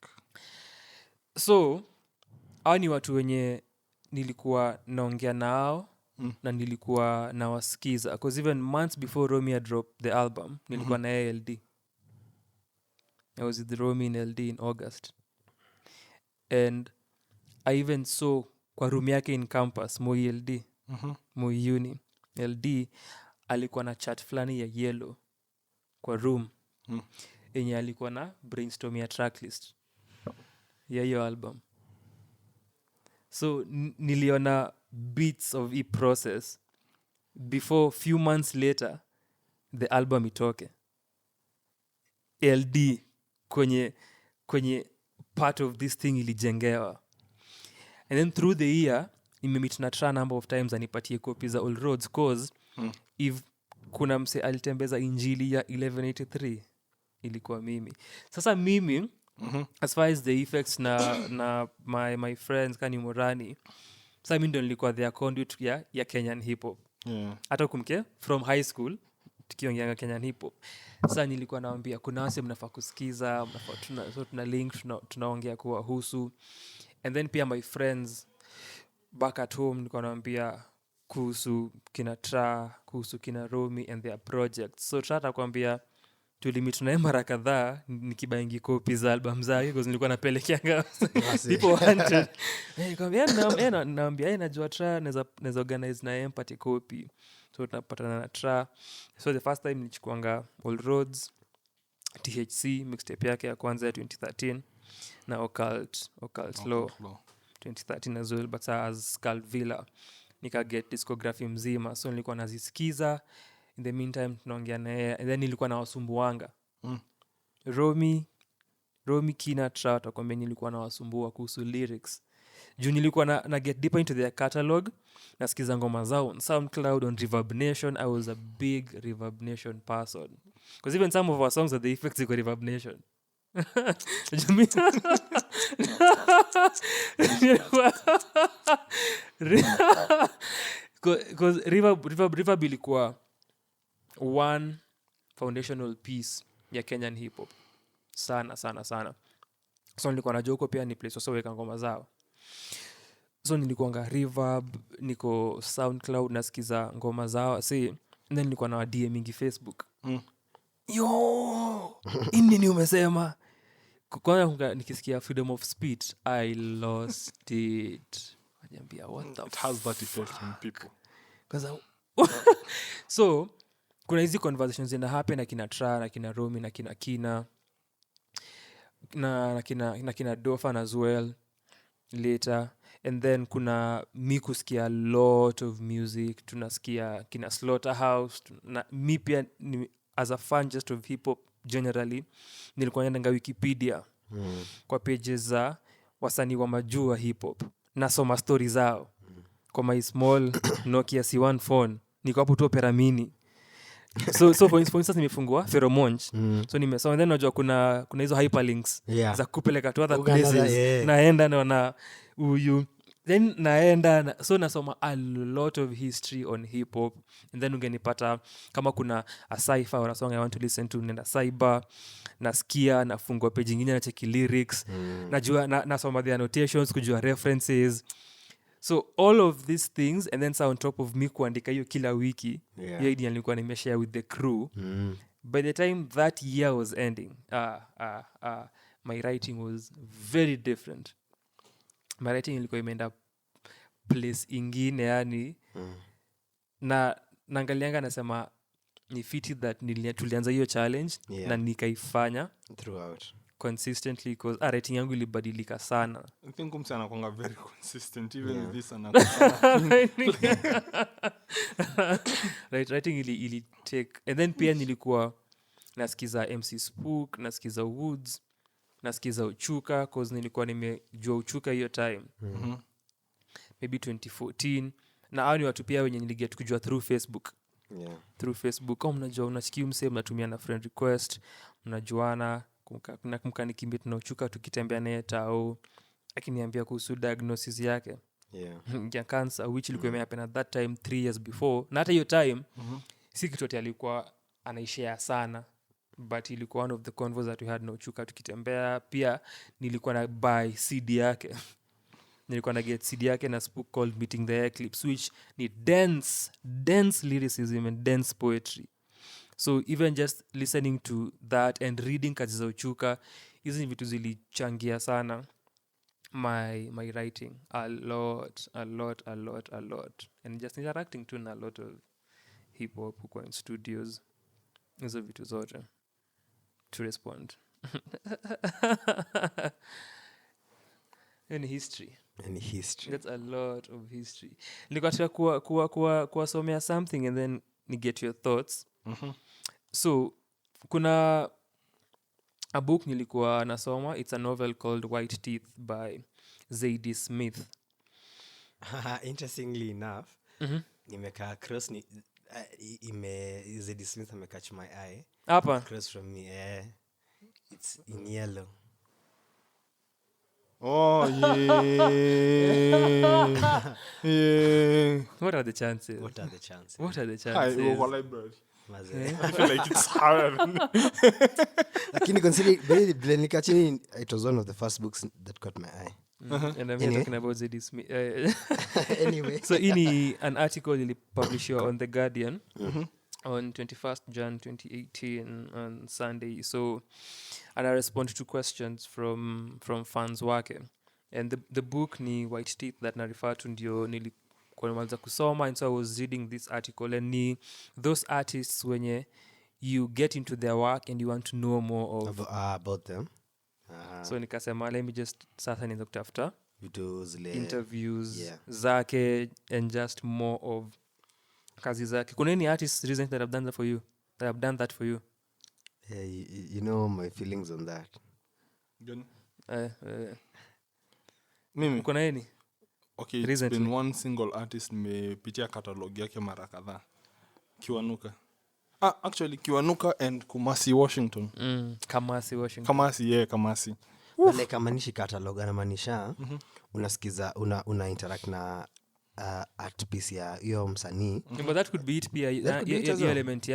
So hao ni watu wenye nilikuwa naongea nao na nilikuwa nawasikiza, because even months before Romy had dropped the album nilikuwa na LD. I was with Romy in LD in August, and I even saw kwa room yake in campus Moi LD, Moi Uni LD alikuwa na chat fulani ya yellow kwa room yenye alikuwa na brainstorm ya tracklist ya hiyo album. So niliona bits of the process before few months later the album itoke. LD kwenye part of this thing ilijengewa. And then through the year nimemeet na Tra number of times anipatie copies za All Roads, cause if kuna mse alitembeza injili ya 1183 ilikuwa mimi. Sasa mimi as far as the effects na my friends kani Morani, Sasa mimi ndo nilikuwa their conduit ya Kenyan hip hop. Hata kumke from high school tukiongea Kenyan hip hop. Sasa nilikuwa naambia kuna wase mnafaa kusikiza, tuna link tunaongea kuhusu. And then pia my friends back at home nilikuwa naambia kuhusu kina Tra, kuhusu kina Romy and their projects. So Tra atakwambia tulimit naye mara kadhaa nikibaingi copy za album zake because nilikuwa napelekeanga people wanted. Naambia najua Tra naweza organize na empathy copy. So tunapatana na Tra. So the first time nilichukuanga All Roads, THC mixtape yake ya kwanza ya 2013 na Occult Law 2013 as well, but as Skull Villa nikaget discography mzima, so nilikuwa nazisikiza. In the meantime tunaongea naye, and then nilikuwa na wasumbuanga Romy Kina Tra atakwambia nilikuwa na wasumbua kuhusu lyrics juu nilikuwa na get deeper into their catalog, nasikiza ngoma zao on SoundCloud, on Reverb Nation. I was a big Reverb Nation person because even some of our songs are the effects of Reverb Nation. Because Reverb ilikuwa one foundational piece ya Kenyan hip hop sana. So nilikuwa najua huko pia ni place wasoweka ngoma zao. So nilikuanga Reverb, niko SoundCloud nasikiza ngoma zao. And then nilikuwa na DM mingi Facebook. Yo, nini umesema? Kwanza nikisikia freedom of speech, I lost it. Wajambia what the it has that effect on people. So kuna hizi conversations zina happen na kina Tra na kina Romy na kina na kina Dofa as well later. And then kuna mi kusikia a lot of music, tunasikia kina Slaughterhouse na mi pia as a fan just of hip hop generally nilikuwa naenda Wikipedia kwa pages za wasanii wa majua hip hop, nasoma story zao kwa my small Nokia C1 phone, niko hapo tu Opera Mini. So for instance nimefungua Pheromone. So nimesoma, then unajua kuna hizo hyperlinks za kupeleka to other places. Naenda na huyu, then naenda so nasoma a lot of history on hip hop. And then ungenipata kama kuna a cypher or a song I want to listen to, nenda cyber, nasikia, nafungua page nyingine na check lyrics, najua nasoma the annotations kujua references. So all of these things, and then on top of me kuandika hiyo kila wiki, hiyo idea nilikuwa nimeshare with the crew. By the time that year was ending, my writing was very different. My writing ilikuwa imeenda place ingine yani. Na naangalianga nasema ni fiti that tulianza hiyo challenge na nikaifanya throughout consistently because writing yangu ilibadilika sana. I think msana kwanga very consistent even this and right, writing ili take. And then pia nilikuwa nasikiza MC Spook, nasikiza Woods, nasikiza Uchuka cause nilikuwa nimejua Uchuka hiyo time. Maybe 2014. Na hao ni watu pia wenye niliget kujua through Facebook. Through Facebook. Kama mnajua unasikia mse mnatumia na friend request, mnajuana, kumka nikimbit na Uchuka tukitembea naye tao, akiniambia kuhusu diagnosis yake. Ya cancer which ilikuwa imehappen at that time 3 years before. Na hata hiyo time si kitu ati alikuwa anaishare sana, but ilikuwa one of the convos that we had na Uchuka tukitembea. Pia nilikuwa na buy CD yake. Nilikuwa na get CD yake na Spook called Meeting the Eclipse, which ni dense lyricism and dense poetry. So even just listening to that and reading kazi za Uchuka, hizi ni vitu zilichangia sana my writing a lot. And just interacting too na a lot of hip hop huko in studios, hizo vitu zote to respond. Any history. That's a lot of history. Nilikuwa kuwasomea something and then ni get your thoughts. So kuna a book nilikuwa nasoma, it's a novel called White Teeth by Zadie Smith. Interestingly enough, nimeka across Zadie Smith amecatch my eye Hapa across from me. It's in yellow. Oh, yeah. What are the chances? What are the chances? What are the Hi, chances? over library. Mazee. I feel like it's hard. Lakini consider vile nilikaa chini, it was one of the first books that caught my eye. And I'm Anyway. talking about Zadie Smith. Anyway. So in an article you published on The Guardian on 21st Jan 2018 on Sunday. So, and I respond to questions from fans wake. And the book ni White Teeth that na refer to ndio nilikuwa nimaliza kusoma, and so I was reading this article, and ni those artists wenye you get into their work and you want to know more of About them. so nikasema let me just sasa nianze kutafuta Vitu zile interviews zake and just more of kazi zake. Kuna any artists recently that have done that for you? That have done that for you? Yeah, you know my feelings on that. Mimi. Kuna any? Okay, it's Recently. been one single artist nimepitia catalog yake mara kadhaa. Kiwanuka. Actually Kiwanuka and Kumasi Washington. Kamasi Washington. Kamasi. Like amanishi catalog anamaanisha unasikiza una interact na art piece ya hiyo msanii. But that could be it pia. Your element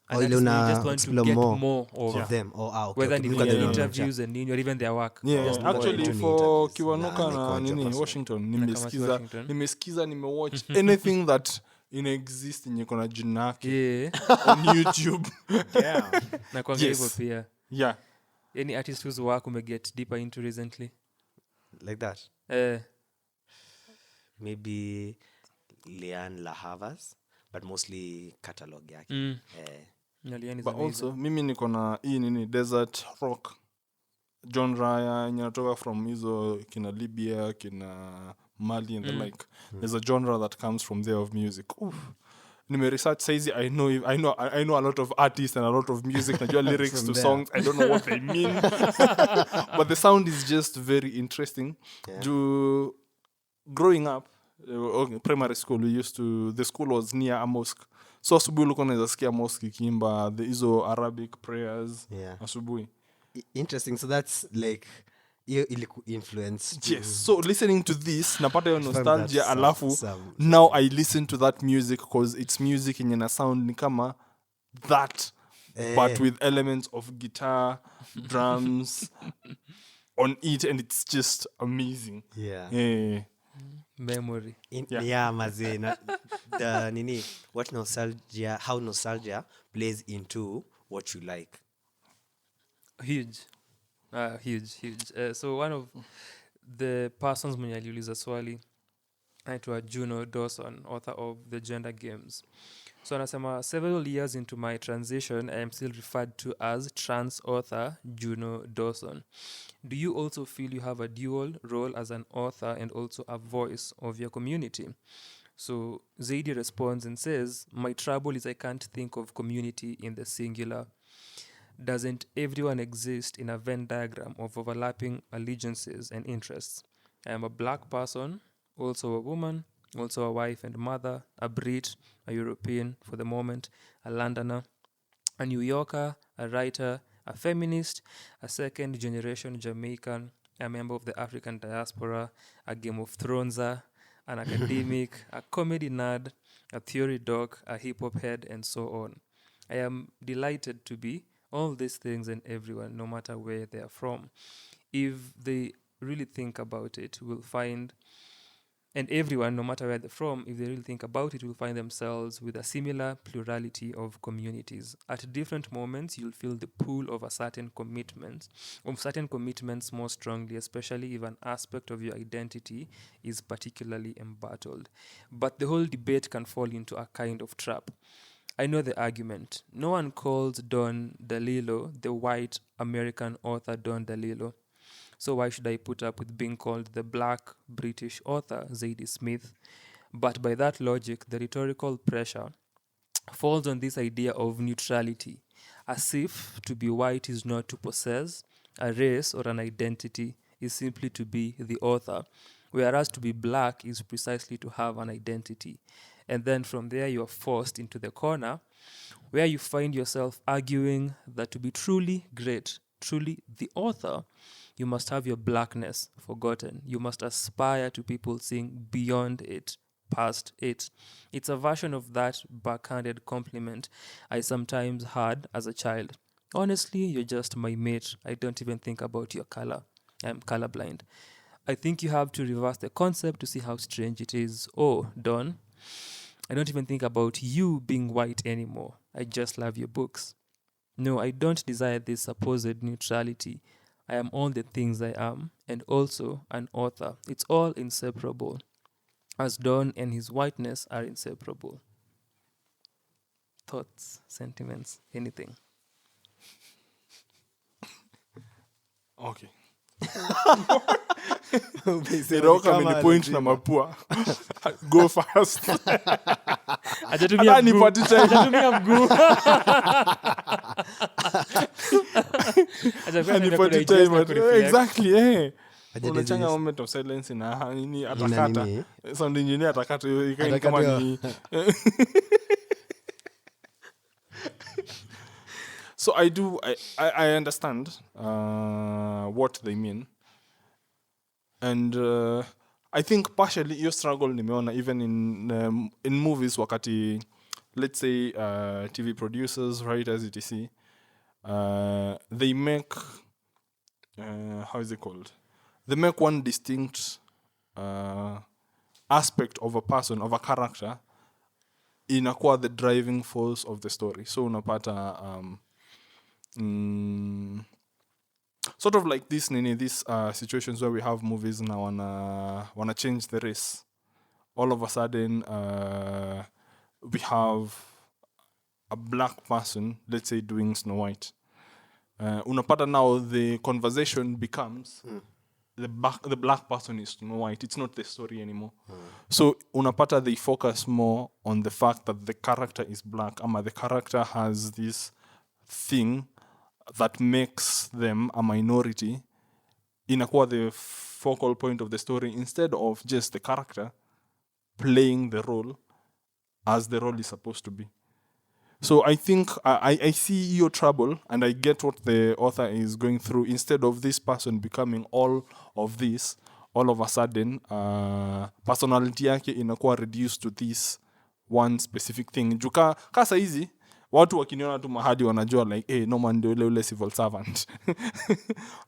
Or and ile you una just want to explore get more more of of them. Okay. whether ni Look at their them. interviews and or even their work. Yeah, Just more actually into for interviews. Kiwanuka Nah, na niko nini person. Washington Washington. nimesikiza nimewatch anything that exist yenye kona jina yake Yeah. on YouTube. Na kuangalia Yes. hivyo pia. Yeah. Any artist whose work umeget deeper into recently? Like that. Maybe Leanne La Havas, but mostly catalog yake. Naliani But also mimi niko na hii nini desert rock genre yenye natoka from hizo kina Libya, kina Mali and the like. There's a genre that comes from there of music. Nime research says I know a lot of artists and a lot of music. Najua lyrics to there. songs. I don't know what they mean. But the sound is just very interesting. Yeah. Growing up, primary school, the school was near a mosque. So asubuhi ulikuwa unaweza sikia mosque ikiimba hizo Arabic prayers. Yeah. Asubuhi. Interesting. So that's like iliku influence. Yes. So listening to this, napata yo nostalgia That's alafu. Now I listen to that music because it's music in a sound ni kama that, but with elements of guitar, drums on it, and it's just amazing. Yeah. memory. Mazee. The nini, how nostalgia plays into what you like. Huge. So one of the persons mwenye aliuliza swali anaitwa Juno Dawson, author of The Gender Games. So anasema, several years into my transition, I am still referred to as trans author Juno Dawson. Do you also feel you have a dual role as an author and also a voice of your community? So Zadie responds and says, my trouble is I can't think of community in the singular. Doesn't everyone exist in a Venn diagram of overlapping allegiances and interests? I am a black person, also a woman, also a wife and mother, a Brit, a European for the moment, a Londoner, a New Yorker, a writer, a feminist, a second-generation Jamaican, a member of the African diaspora, a Game of Throneser, an academic, a comedy nerd, a theory doc, a hip-hop head, and so on. I am delighted to be all these things and everyone, no matter where they are from. If they really think about it, will find, and everyone, no matter where they're from, if they really think about it, will find themselves with a similar plurality of communities. At different moments, you'll feel the pull of certain commitments more strongly, especially if an aspect of your identity is particularly embattled. But the whole debate can fall into a kind of trap. I know the argument. No one calls Don DeLillo the white American author Don DeLillo. So why should I put up with being called the black British author Zadie Smith? But by that logic, the rhetorical pressure falls on this idea of neutrality, as if to be white is not to possess a race or an identity, is simply to be the author, whereas to be black is precisely to have an identity. And then from there you are forced into the corner where you find yourself arguing that to be truly great, truly the author, you must have your blackness forgotten. You must aspire to people seeing beyond it, past it. It's a version of that backhanded compliment I sometimes had as a child. Honestly, you're just my mate. I don't even think about your color. I'm colorblind. I think you have to reverse the concept to see how strange it is. Oh, Don, I don't even think about you being white anymore. I just love your books. No, I don't desire this supposed neutrality. I am all the things I am, and also an author. It's all inseparable, as Don and his whiteness are inseparable. Thoughts, sentiments, anything. Okay. Iroka amenipoint na mapua. Go fast. Hajatumia mguu. Hajatumia mguu. Exactly, eh. Unachanga moment of silence na nini atakata. Sound engineer atakata ikaini kama ni. So I understand what they mean. And I think partially your struggle nimeona even in movies wakati, let's say TV producers, writers, etc. They make how is it called? They make one distinct aspect of a person, of a character, inakuwa the driving force of the story. So unapata sort of like this these situations where we have movies now wanna change the race. All of a sudden we have a black person, let's say, doing Snow White. Unapata now the conversation becomes the black person is Snow White. It's not the story anymore. So unapata they focus more on the fact that the character is black, ama the character has this thing that makes them a minority, inakuwa the focal point of the story, instead of just the character playing the role as the role is supposed to be. So I think I see your trouble, and I get what the author is going through. Instead of this person becoming all of this, all of a sudden personality yake inakuwa reduced to this one specific thing. Juka kasa hizi watu wakiniona tu mahali wanajua like, hey, Norman ndio ule civil servant.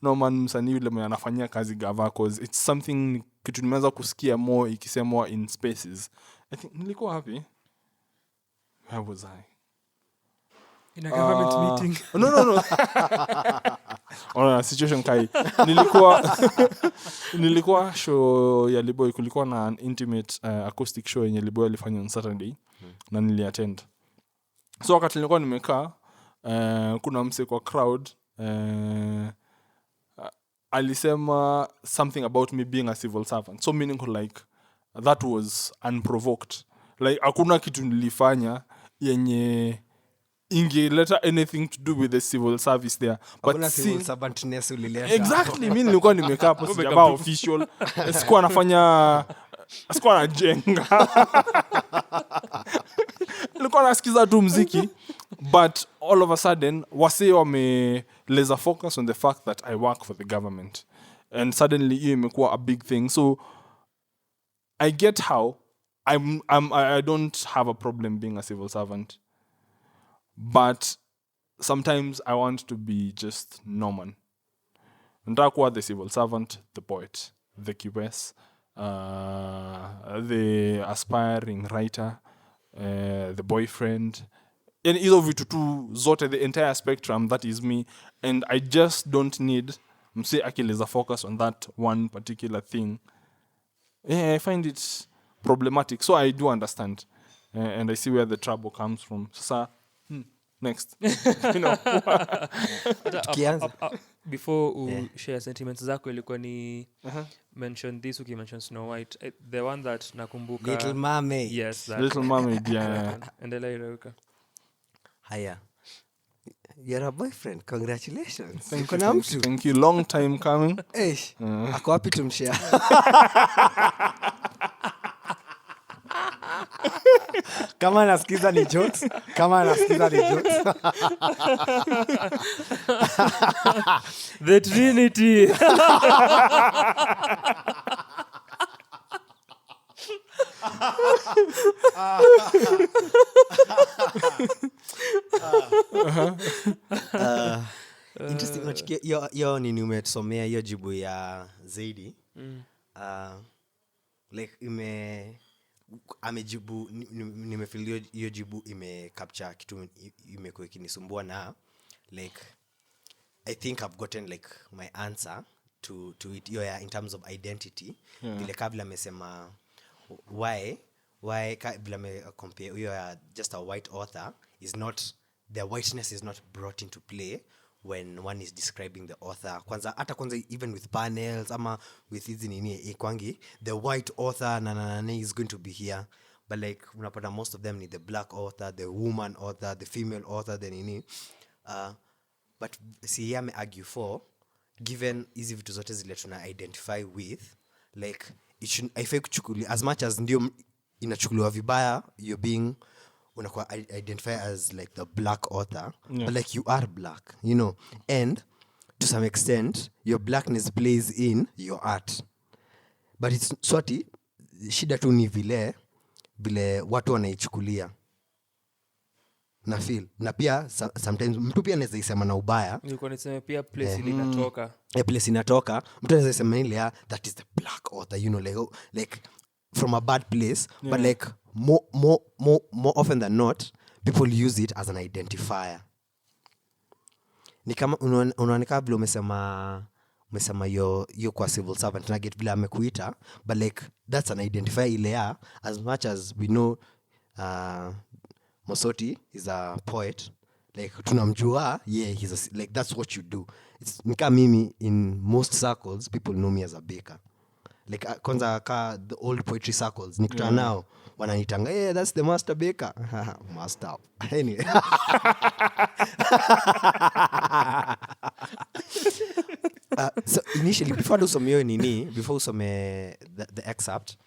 Norman msanii yule mwenye anafanyia kazi gava, cause it's something kitu nimeanza kusikia more ikisemwa in spaces. I think nilikuwa happy. Where was I? In a government meeting. No. Situation kai. Nilikuwa show ya Liboy, kulikuwa na an intimate acoustic show yenye Liboy alifanya on Saturday na niliattend. So wakati nilikuwa nimekaa kuna mse kwa crowd alisema something about me being a civil servant. So meaning like that was unprovoked. Like hakuna kitu nilifanya yenye ingeleta anything to do with the civil service there. But civil servantness ulileta. Exactly, mimi nilikuwa nimekaa hapo sijaba official. Sikuwa nafanya, sikuwa najenga. Nilikuwa nasikiza tu muziki, but all of a sudden wase wame laser focus on the fact that I work for the government, and suddenly hiyo imekuwa a big thing. So I get how I don't have a problem being a civil servant, but sometimes I want to be just Norman. Ndakuwa the civil servant, the poet, the QS, the aspiring writer, the boyfriend, and hizo vitu tu zote, the entire spectrum, that is me. And I just don't need mse akileza focus on that one particular thing. I find it problematic. So I do understand, and I see where the trouble comes from. Sasa next. You know. Before share sentiments zako ilikuwa ni mention this, mention Snow White, the one that nakumbuka, Little Mermaid. Yes, that Little Mermaid, yeah. Endelea Iroka. Haya, you're a boyfriend, congratulations. Thank you, long time coming. Ako wapi tumshare? kama nasikiza ni jokes The Trinity. Interesting. Unachikia hiyo nini umetusomea hiyo jibu ya Zadie. Like amejibu nimefeel hiyo jibu capture kitu imekuwa kinisumbua na like I think I've gotten like my answer to it in terms of identity. Vile kabla amesema why kabla compare hiyo just a white author is not, their whiteness is not brought into play when one is describing the author. Kwanza even with panels ama with hizi nini ikwangi the white author na is going to be here, but like unapata most of them ni the black author, the woman author, the female author, the nini but see me argue for, given hizi vitu zote zile tuna identify with, like it should, I feel kuchukulia as much as ndio inachukuliwa vibaya you're being unakuwa identify as like the black author, but like you are black, you know, and to some extent your blackness plays in your art, but it's sorti shida tu ni vile watu wanaichukulia na feel na pia sometimes mtu pia anaweza isema na ubaya, nilikuwa niseme pia place ile inatoka place inatoka mtu anaweza isema ile that is the black author, you know, like from a bad place, but like more often than not people use it as an identifier. Ni kama unaonekana vile umesema yo kwa civil servant na get vile amekuita, but like that's an identifier ile as much as we know Mosoti is a poet, like tunamjua he's like that's what you do. It's nika mimi in most circles people know me as a baker, like kwanza the old poetry circles nikutana nao wananitanga that's the master baker. Master anyway. So initially before usome the excerpt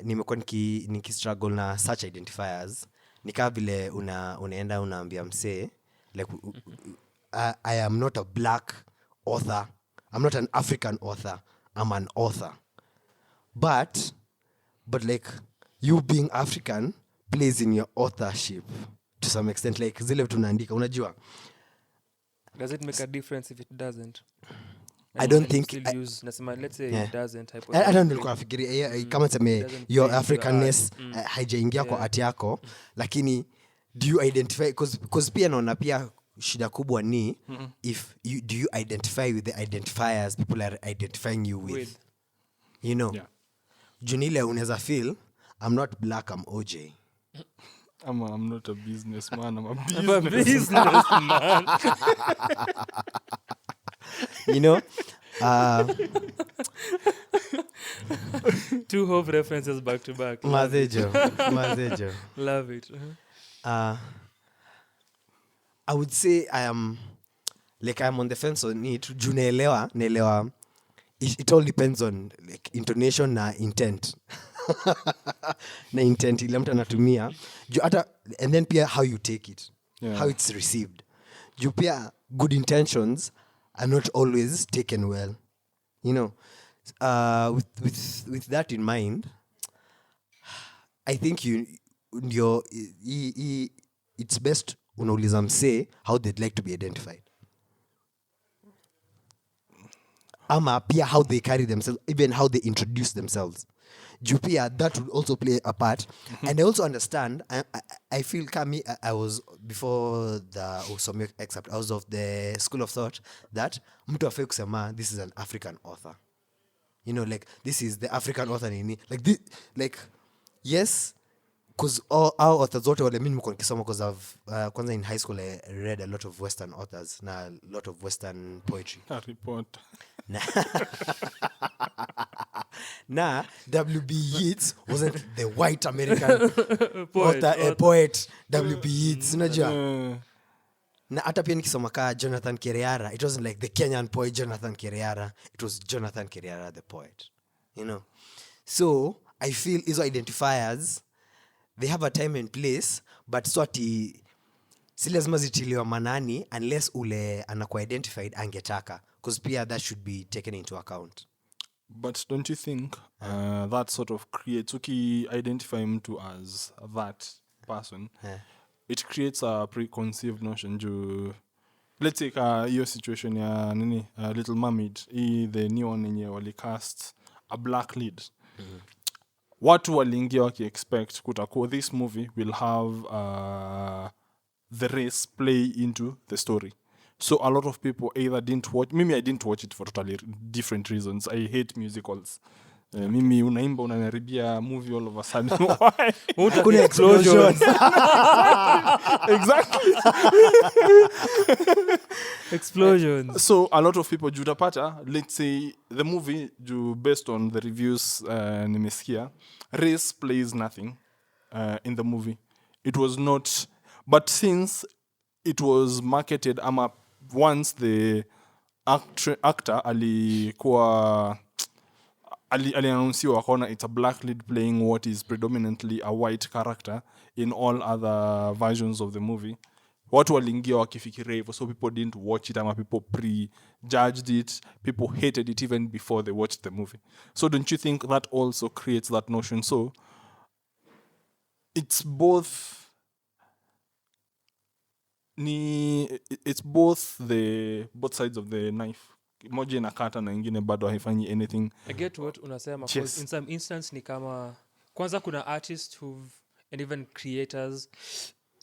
nimekuwa nikistruggle na such identifiers, nikaa vile unaenda unaambia msee like I am not a black author, I'm not an African author, I'm an author, but like you being African plays in your authorship to some extent, like zile tunaandika unajua. Does it make a difference if it doesn't? I don't think let's say it doesn't. I don't know kufikiria kama sema your Africanness haijaingia kwa art yako, lakini do you identify because pia naona pia shida kubwa ni if you do you identify with the identifiers people are identifying you with. You know, Junile unaweza feel I'm not black, I'm OJ. I'm not a businessman, I'm a businessman. You know, two Hope references back to back. Mazejo. Love it. I would say I'm on the fence on it. Naelewa. It all depends on like intonation na intent. Na intent ile mtu anatumia. And then pia how you take it. How it's received. Juu pia good intentions are not always taken well. You know, with that in mind, I think it's best unauliza msee how they'd like to be identified. Ama pia how they carry themselves, even how they introduce themselves. Jupia, that would also play a part. And I also understand, I feel Kami, I was, before the Osomio excerpt, I was of the school of thought that mtu afai kusema this is an African author. You know, like, this is the African author nini. Like, yes, because all our authors wote wale mimi niko nikisoma because of kwanza in high school I read a lot of Western authors na a lot of Western poetry. Harry Potter. Nah, W.B. Yeats wasn't the white American poet. W.B. Yeats, unajua. Na hata pia nikisoma ka Jonathan Kiriara, it wasn't like the Kenyan poet Jonathan Kiriara, it was Jonathan Kiriara the poet. You know. So, I feel hizo identifiers they have a time and place, but so ati si lazima zitiliwa manani unless ule anakuwa identified angetaka, because pia that should be taken into account. But don't you think that sort of creates, identify mtu as that person, it creates a preconceived notion. Let's take your situation ya nini, Little Mermaid, the new one yenye walicast a black lead. Watu waliingia waki-expect kutakuwa this movie will have the race play into the story. So a lot of people either didn't watch. Mimi, I didn't watch it for totally different reasons. I hate musicals. Mimi unaimba unanaribia movie all of a sudden. Why? Kuna explosions. Exactly. Explosions. So a lot of people jutapata, let's say the movie based on the reviews nimesikia, race plays nothing in the movie. It was not, but since it was marketed once the actor alikuwa aliannouncewa wakaona it's a black lead playing what is predominantly a white character in all other versions of the movie, watu waliingia wakifikiria hivyo, so people didn't watch it people prejudged it, people hated it even before they watched the movie. So don't you think that also creates that notion? So it's both both sides of the knife. Moja inakata na ingine bado haifanyi anything. I get what unasema. Yes. In some instance ni kama kwanza kuna artists and even creators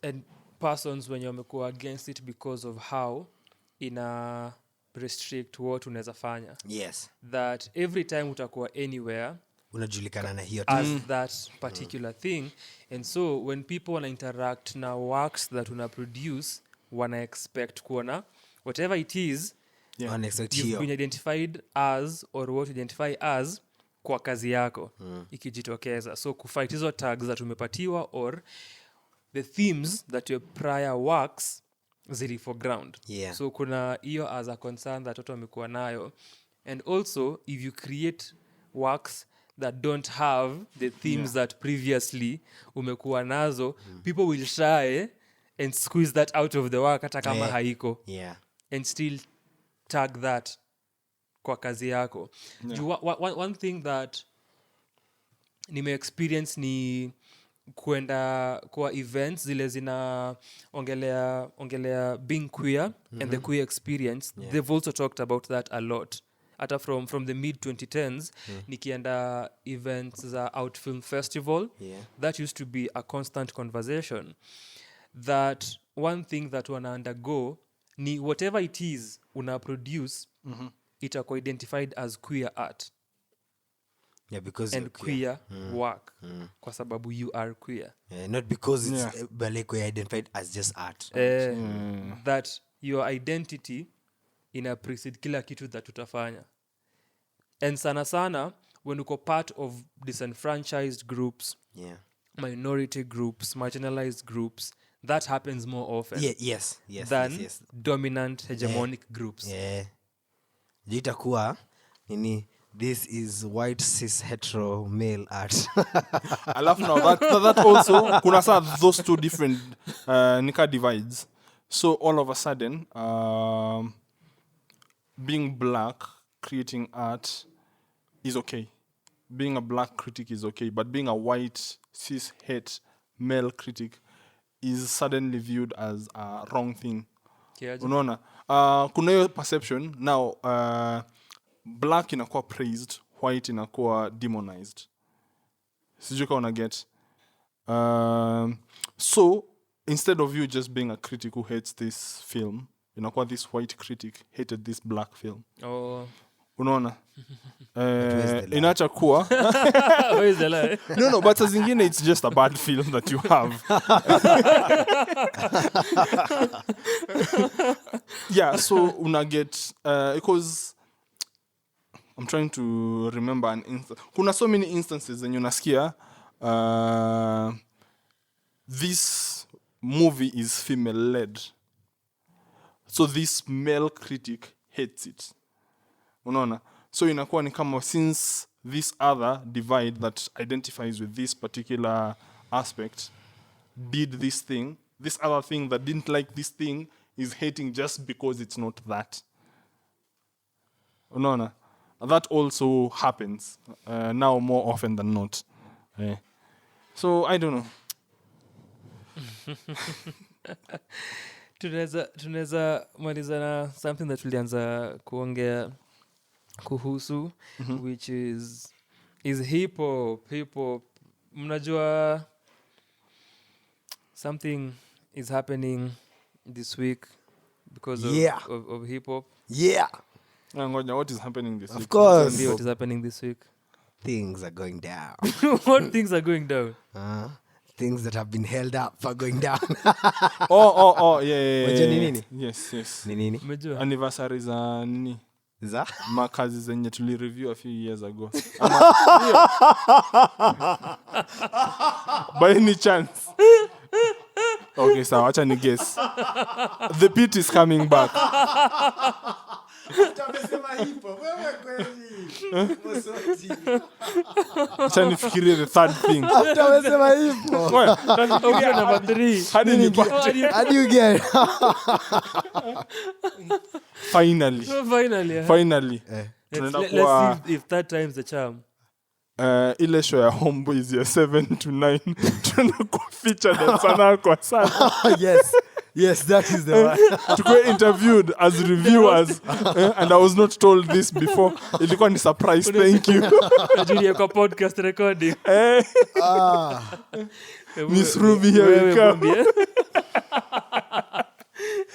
and persons wenye wamekuwa against it because of how ina restrict what unaweza fanya. Yes. That every time utakuwa anywhere unajulikana na hiyo as that particular thing, and so when people wana interact na works that una produce wana expect kuona whatever it is you've been identified as or what you identify as kwa kazi yako ikijitokeza. So kufight hizo tags that umepatiwa or the themes that your prior works zili for ground. So kuna hiyo as a concern that watu wamekuwa nayo. And also if you create works that don't have the themes that previously umekuwa nazo, people will try and squeeze that out of the work hata kama haiko. And still tag that kwa kazi yako. One thing that nime experience ni kuenda kwa events zile zina ongelea being queer and the queer experience. They've also talked about that a lot. Hata from the mid 2010s nikienda events za Out Film Festival, that used to be a constant conversation. That one thing that wana undergo ni whatever it is una produce itakuwa identified as queer art. Because and queer work kwa sababu you are queer. Not because it's queer identified as just art. That your identity ina precede kila kitu that utafanya. And sana when uko part of disenfranchised groups, minority groups, marginalized groups, that happens more often than dominant hegemonic groups. Itakuwa nini, this is white cis hetero male art. I love now that also kuna saa those two different nika divides. So all of a sudden being black creating art is okay, being a black critic is okay, but being a white cis het male critic is suddenly viewed as a wrong thing. Unaona kuna hiyo perception now. Black inakuwa praised, white inakuwa demonized. Sijui kama una get. So instead of you just being a critic who hates this film, inakuwa this white critic hated this black film. Unaona? Inacha kuwa no, but as ingine it's just a bad film that you have. So una get because I'm trying to remember an instance. Kuna so many instances when unasikia this movie is female led, so this male critic hates it. Unaona? So inakuwa ni kama since this other divide that identifies with this particular aspect did this thing, this other thing that didn't like this thing is hating just because it's not that. No. That also happens now more often than not. So I don't know. tunaweza maliza na something that tulianza kuongea kuhusu which is hip hop. Mnajua something is happening this week because of hip hop. Ngoja, what is happening this week? Of course. What is happening this week? Things are going down. What things are going down? Things that have been held up are going down. Yeah. Wajua ni nini? Yes. Ni nini? Umejua? Anniversary za nini? Za? Makazi zenye tulireview a few years ago. By any chance? Okay, so acha ni guess. The pit is coming back. Acha nifikirie the third thing. After amesema hivyo. Okay, number 3. Hadi nipate. How do you get? Finally. Let's Tunaenda see if that time's the charm. Ile show ya Homeboys ya 7 to 9 tunakuwa featured na Sanaa kwa sana. Yes, that is the one. Tukwe interviewed as reviewers and I was not told this before. Ilikuwa ni surprise, thank you. Jadili kwa podcast recording. Miss Ruby, here we come.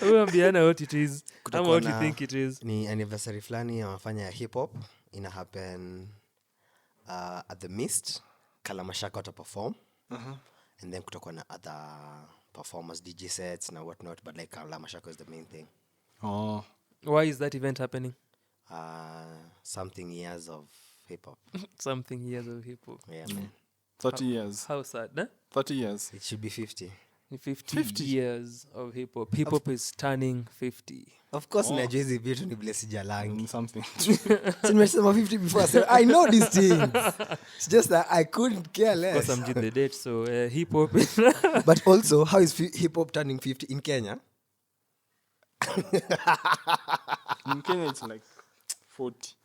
Ambiana what it is. Ama what you think it is. Ni anniversary flani wamefanya ya hip hop. Ina happen at the Mist. K-Shaka wata perform. And then kutakuwa na other performers, DJ sets and whatnot, but like K-Shaka is the main thing. Why is that event happening? Something years of hip hop. Something years of hip hop. Yeah, man. 30 years. How sad, nah? 30 years. It should be 50. 50 years of hip hop. Hip hop is turning 50. Of course, najua hizi vitu ni bless jalangi. Something. Nimesema 50 before. So I know these things. It's just that I couldn't care less. Because I'm the date, so hip hop is... But also, how is hip hop turning 50 in Kenya? In Kenya it's like 40.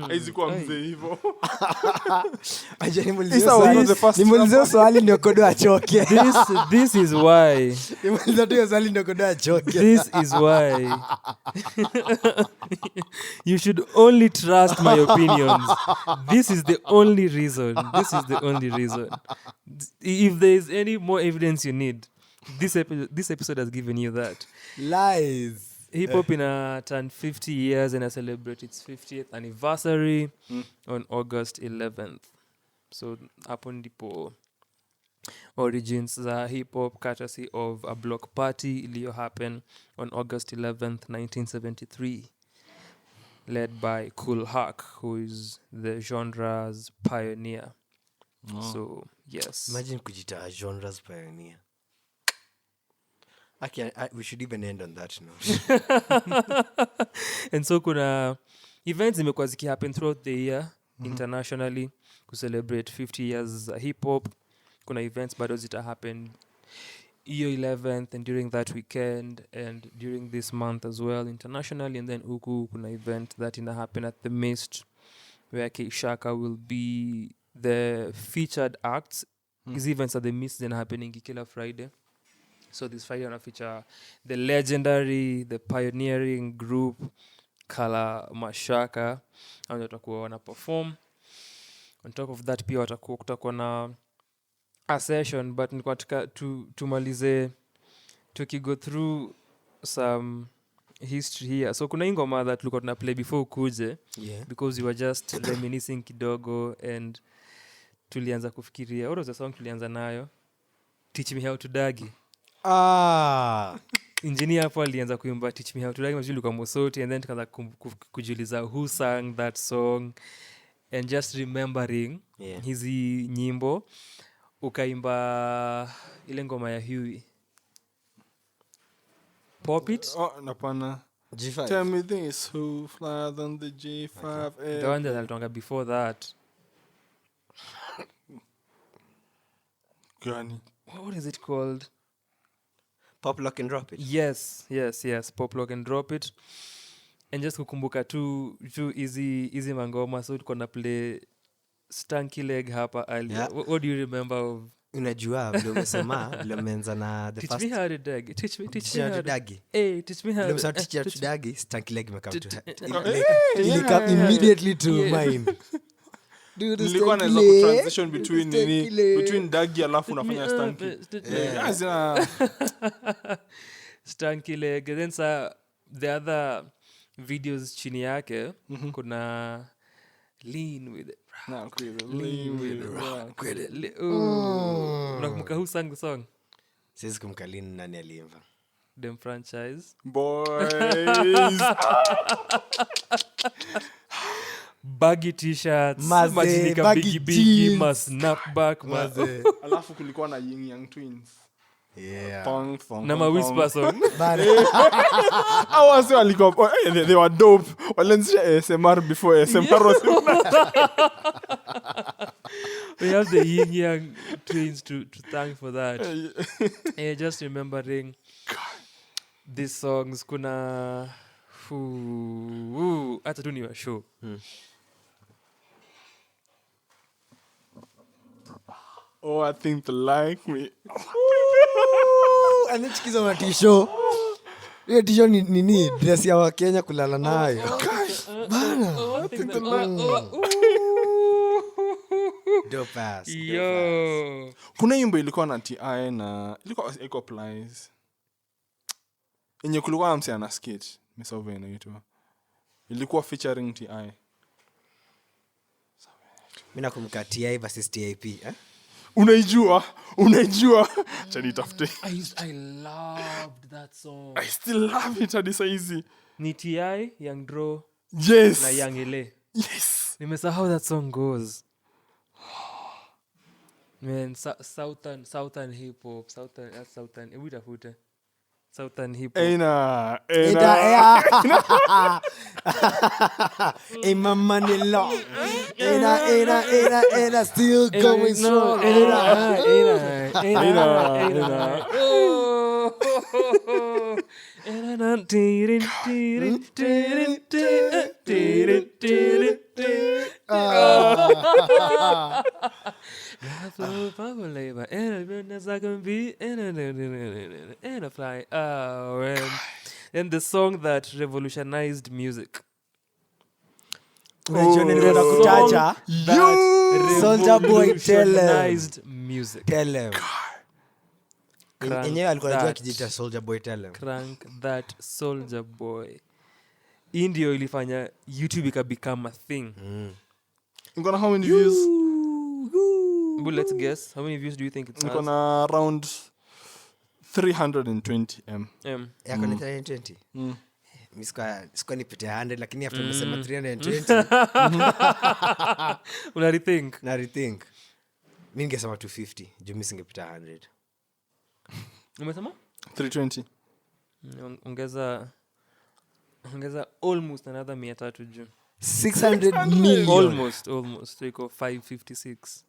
Haizikuwa mzee hivyo. Nimuulize swali ndio kodo achoke. This is why. Nimuulize tu swali ndio kodo achoke. This is why. You should only trust my opinions. This is the only reason. If there is any more evidence you need, this episode has given you that. Lies. Hip hop turn 50 years and I celebrate its 50th anniversary on August 11th. So hapo ndipo origins za hip hop courtesy of a block party iliyo happen on August 11th 1973, led by Kool Herc, who is the genre's pioneer. So yes, Imagine kujita genres pioneer. We should even end on that note. And so kuna events zimekuwa zikihappen throughout the year internationally to celebrate 50 years za hip hop. Kuna events bado zita happen hiyo 11th and during that weekend and during this month as well internationally, and then huku kuna event that ina happen at the Mist where K-Shaka will be the featured acts. These events at the Mist zina happening kila Friday. So this Friday wana feature the legendary, the pioneering group K-Shaka, and watakuwa wana perform. On top of that pia kutakuwa na a session, but nilikuwa tumalize tukigo through some history here. So kuna ingoma that tulikuwa tuna play before ukuje, because we were just reminiscing kidogo and tulianza kufikiria. What was the song tulianza nayo? Teach Me How to Dagi. Engineer hapo alianza kuimba Teach Me How to Dagi, majuli kwa Mosoti, and then tukaanza kujiuliza who sang that song and just remembering hizi nyimbo. Ukaimba ile ngoma ya Huey. Pop it? Napana. G5. Tell me this, who flies on the G5? The one that I'll talk before that. Gani? What is it called? Pop lock and drop it. Yes. Pop lock and drop it. And just kukumbuka tu easy mangoma, so tuko na play Stanky Leg hapa earlier. Yeah. What do you remember of? Unajua vile umesema vile umeanza na the Teach first me how to dagi. Teach me how to dagi. Hey, teach me how Vile to umesema teach you to dagi, stanky leg imekam to yeah. come immediately to mind. Do the Nilikuwa stanky naweza leg. transition between dagi alafu unafanya stanky. Stanky Leg. And then the other videos chini yake kuna lean with it. Lean with it. Rock with it. Unakumbuka who sang the song? Siwezi kumkalini nani aliimba. Dem franchise. Boys. Baggy t-shirts. Maze, Majinika baggy biggie, jeans. ma snapback, maze. Alafu kulikuwa na Yin Yang Twins. Yeah. Thong. Na ma whisper song. Wase walikuwa they were dope. Walianzisha ASMR before ASMR was We have the Yin Yang Twins to thank for that. Just remembering these songs. Kuna hata tu ni wa show. Oh, I think they like me. Anichikiza na tisho. Hiyo tisho ni nini? Dress ya Wakenya kulala nayo. Bana. Dope ass. Yo. Kuna yimbo ilikuwa na TI na ilikuwa Echo Plies. Yenye kulikuwa na msee ana skate. Misove inaitwa. Ilikuwa featuring TI. Mimi nakumbuka TI versus TIP, Unaijua? Chani tafute. I loved that song. I still love it hadi saizi. Ni TI, Young Draw Yes. na Young Ele. Yes. Nimesahau that song goes. Man, Southern hip hop, Southern. Ebu tafute. Southern hip hop. Ena. Ema Manila. Ena still going strong. And the song that revolutionized music. Kutaja. Soulja Boy, tell him. Revolutionized music. Tell him. Crank Yenyewe alikuwa anajua that. kijita Soulja Boy, tell him. Crank that Soulja Boy. Indio ilifanya YouTube ika become a thing. Ngona how many views? But let's guess. How many views do you think it's Ngona around 320 m. Yako ni 320. Mimi sikuwa nipite 100 lakini after nimesema 320 Una rethink. na rethink. Mimi ningesema 250. Juu mimi singepita 100. Umesema? 320. Ongeza almost another 300 juu. 600 million. Almost. Iko 556.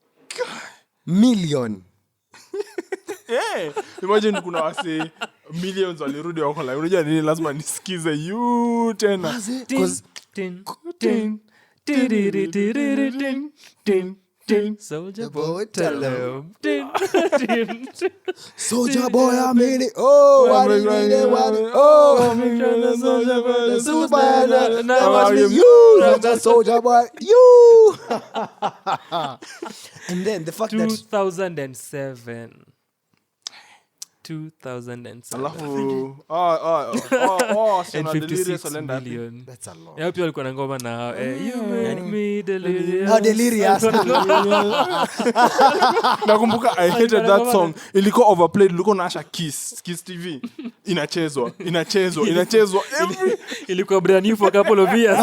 Million. Imagine kuna wase millions walirudi wako like unajua nini lazima nisikize you tena. Soulja Boy, tell him. Soulja Boy, I mean it. Oh, what is it? Oh, Soulja Boy, the super. Now watch me, you, the Soulja Boy, you. And then the fact that 2007. Alafu and 56 Salon million. that's a lot. Pia walikuwa na ngoma na you make me delirious. Oh, delirious. Nakumbuka I hated that song. Ilikuwa overplayed, ilikuwa naasha Kiss TV. Inachezwa. Ilikuwa brand new for a couple of years.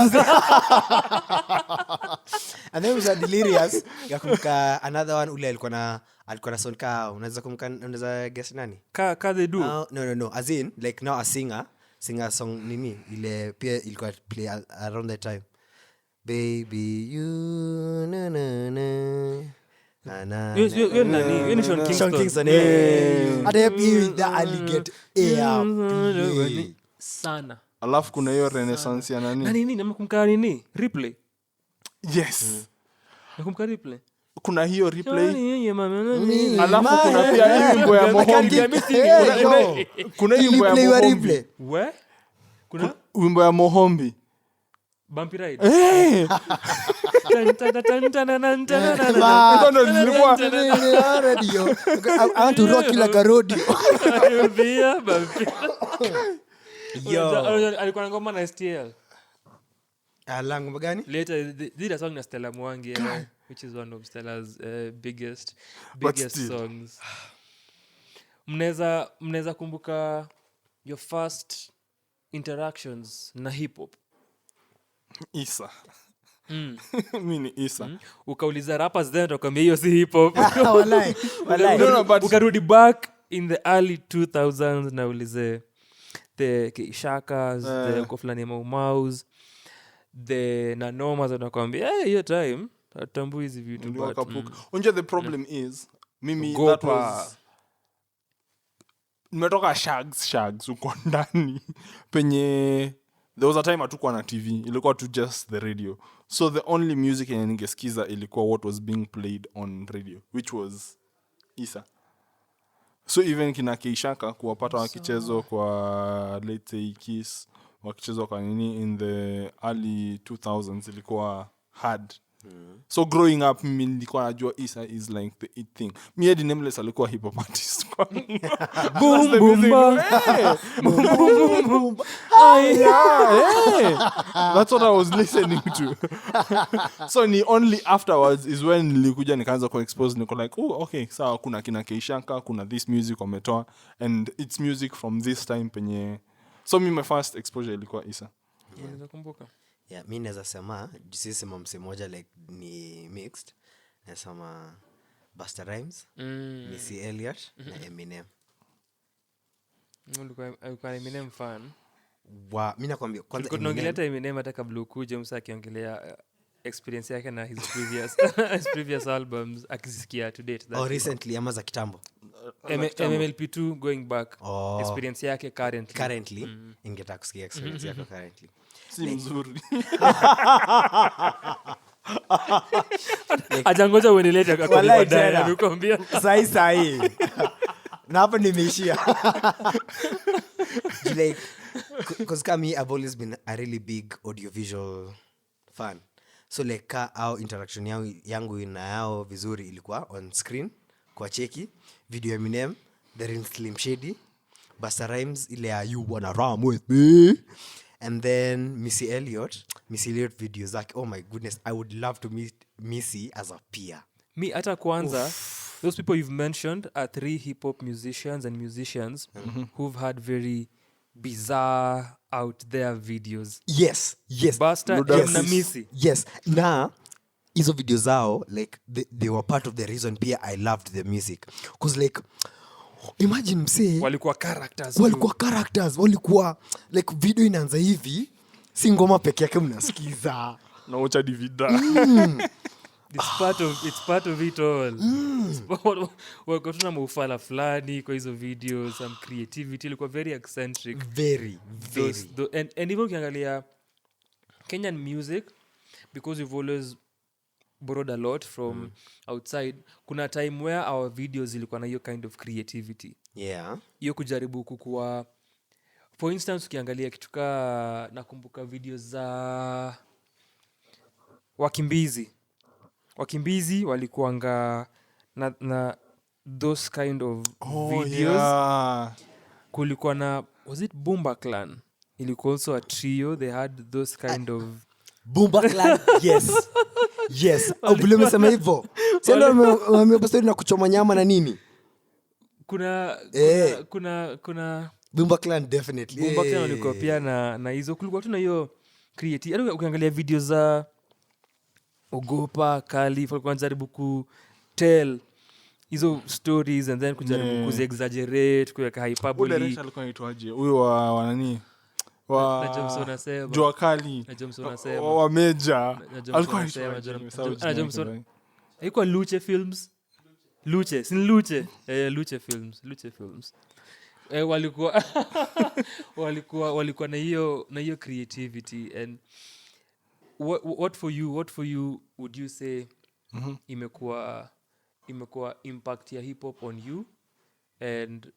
And then was a delirious. Yakumbuka another one ule alikuwa na song ka unaweza guess nani? Ka they do. No. As in like now a singer song nini ile pia ilikuwa play around that time. Baby you na Hiyo nani? Hiyo ni Sean Kingston. Hata the alligator air sana. Alafu kuna hiyo renaissance ya nani? Nini nakumbuka nini? Replay. Yes. Nakumbuka Replay. Kuna hiyo Replay. Alafu kuna pia hiyo wimbo ya Mohombi. Kuna hiyo wimbo ya Mohombi. We? Kuna wimbo ya Mohombi. Bumpy Ride. Radio. I want to rock like a rodeo. Alikuwa na ngoma na STL. Ngoma gani? Later did a song na Stella Mwangi, which is one of Stella's biggest songs. Mnaweza kumbuka your first interactions na hip hop? Isa. Mimi ni Isa. Ukauliza rappers then utakwambia hiyo si hip hop. Wallahi. Ukarudi back in the early 2000s na ulize the K-Shakas, the Koflani Maumaus, the Nanomas, anakwambia hiyo time atambui hizi vitu but unje the problem is mimi that was nimetoka shags uko ndani penye there was a time hatukuwa na TV, ilikuwa tu just the radio, so the only music yenye ningesikiza ilikuwa what was being played on radio, which was Isa. So even kina K-Shaka kuwapata wakichezo kwa let's say Kiss, wakichezo kwa nini in the early 2000s ilikuwa hard. So growing up mimi nilikuwa najua Isa is like the it thing. Me Eddie Nameless alikuwa hip hop artist. boom boom boom. That's what I was listening to. So ni only afterwards is when nilikuja nikaanza ku expose, niko like okay, sawa, kuna kina K-Shaka, kuna this music wametoa and it's music from this time penye. So my first exposure ilikuwa Isa. Nakumbuka. Yeah, mimi naweza sema sisi mse moja like ni mixed. Nasema Busta Rhymes, Missy Elliott na Eminem. Ulikuwa Eminem fan? Mimi nakwambia kwanza tunaongelea Eminem hata kabla ukuje msa akiongelea experience yake na his previous albums akisikia to date that. Recently ama za kitambo. MMLP2 going back. Experience yake currently. Ingetaka kusikia experience yake currently. Si mzuri. Ajangoja uendelee kwa baadaye nakwambia. Sahi. Na hapo nimeishia. Like cuz kama I've always been a really big audiovisual fan. So like how interaction yangu na yao vizuri ilikuwa on screen kwa cheki video Eminem, The Real Slim Shady, Busta Rhymes ile ya You Wanna Run With Me, and then Missy Elliott videos zake. Oh my goodness, I would love to meet Missy as a peer. Me hata kwanza those people you've mentioned are 3 hip hop musicians who've had very bizarre out there videos. Yes. Busta na Missy. Yes. Na hizo video zao like they were part of the reason pia I loved the music, cause like imagine msee walikuwa characters, walikuwa like video inaanza hivi si ngoma peke yake mnasikiza na wacha DVD. It's part of it all. Wako tuna mufala fulani kwa hizo videos, some creativity, ilikuwa very eccentric, very and even ukiangalia Kenyan music, because we've always borrowed a lot from outside, kuna time where our videos zilikuwa na hiyo kind of creativity. Yeah. Hiyo kujaribu kukua, for instance ukiangalia kituka, nakumbuka videos za Wakimbizi walikuanga na those kind of videos. Yeah. Kulikuwa na, was it Boomba Clan? Ilikuwa also a trio, they had those kind of Boomba Clan. Yes. Vile umesema hivyo. Sasa wamepastori na kuchoma nyama na nini? Kuna Boomba Clan definitely. Boomba Clan walikuwa pia na hizo, kulikuwa tu na hiyo creative. Hata ukiangalia video za Ogopa Kali, walikuwa jaribu ku tell hizo stories and then kujaribu kuexaggerate, kuweka hyperbole. Ule alikuwa anaitwaje? Huyo wa nani? Na Johnson anasema. Jua Kali. Na Johnson anasema. Wa Meja. Alikuwa anasema. Na Johnson. Haikuwa Luche Films. Luche films walikuwa na hiyo creativity. And what for you would you say imekuwa impact ya hip hop on you and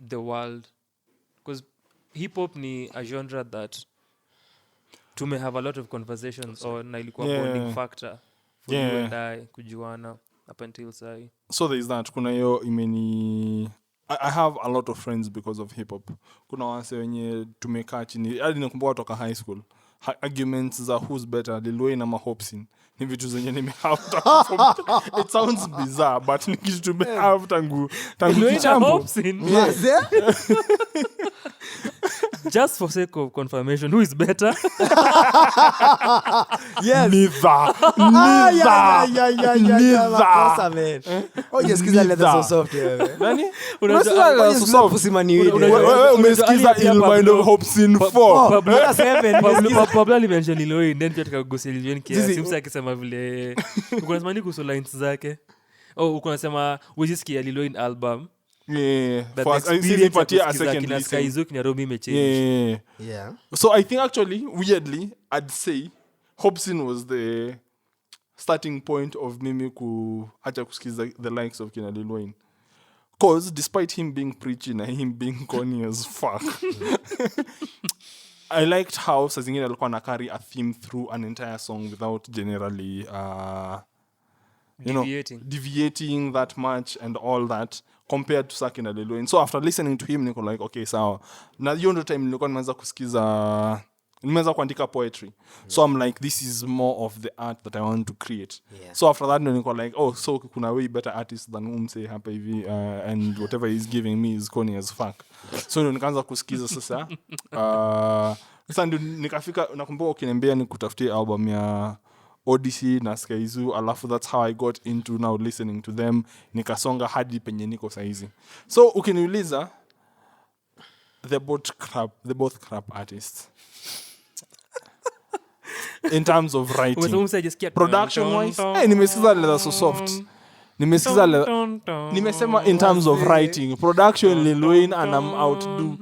the world? Because hip hop ni a genre that tume have a lot of conversations on, na ilikuwa bonding factor for you and I kujuana up until sai. So there is that. Kuna hiyo imeni I have a lot of friends because of hip hop. Kuna wase wenye tumekaa chini hadi nakumbuka toka high school. Arguments za who's better, Lil Wayne ama Hopsin. Ni vitu zenye nimehave. It sounds bizarre, but ni kitu tumehave tangu kitambo. Just for sake of confirmation, who is better? Yes. Neither. Makosa, man. Sikiza leather so soft wewe. Nani? Unajua so soft. Wewe umesikiza Il Mind of Hopsin 4. Pablo alimention Lil Wayne, then pia tukagusia Lil Wayne kiasi. Msa akisema vile uko nasema ni kuhusu lines zake. Uko nasema ujisikia Lil Wayne album. For a second listen. So I think actually weirdly I'd say Hopsin was the starting point of mimi kuacha kusikiza the likes of kina Lil Wayne, cause despite him being preachy and him being corny as fuck I liked how saa zingine alikuwa na carry a theme through an entire song without generally deviating that much and all that, compared to Saki na Lil Wayne. So after listening to him niko like okay sawa, na hiyo ndo time nilikuwa nimeanza kuandika poetry. So I'm like this is more of the art that I want to create. So after that niko like oh so kuna way better artist than umse hapa hivi and whatever he's giving me is corny as fuck. So nikaanza kusikiza sasa sasa ndio nikafika nakumbuka ukiniambia nikutafutie album ya Odyssey na Skaizu, alafu that's how I got into now listening to them, nikasonga hadi penye niko saizi. So ukiniuliza they're both crap artists in terms of writing. Production wise nimesikiza leather so soft, nimesema in terms of writing, production Lil Wayne and I'm outdo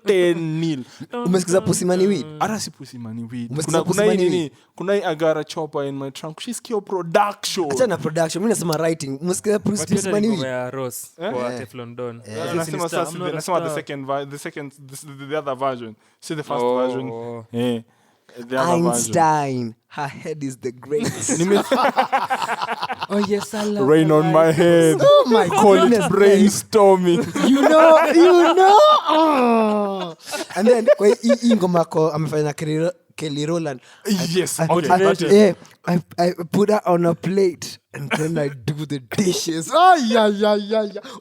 10-0. Umesikiza Pussy Money Weed? Ara si Pussy Money Weed. Kuna I got a chopper in my trunk. She's kill production. Acha na production. Mimi nasema writing. Umesikiza Pussy Money Weed? Ya Ross kwa Teflon Don. Nasema the other version. See the first version. Yeah. Einstein, her head is the greatest. Oh yes, I love rain on my head. Oh my Call it brainstorming. You know. Oh. And then hii ngoma ko amefanya Kelly Rowland. Yes. I put her on a plate and then I do the dishes. Oh yeah.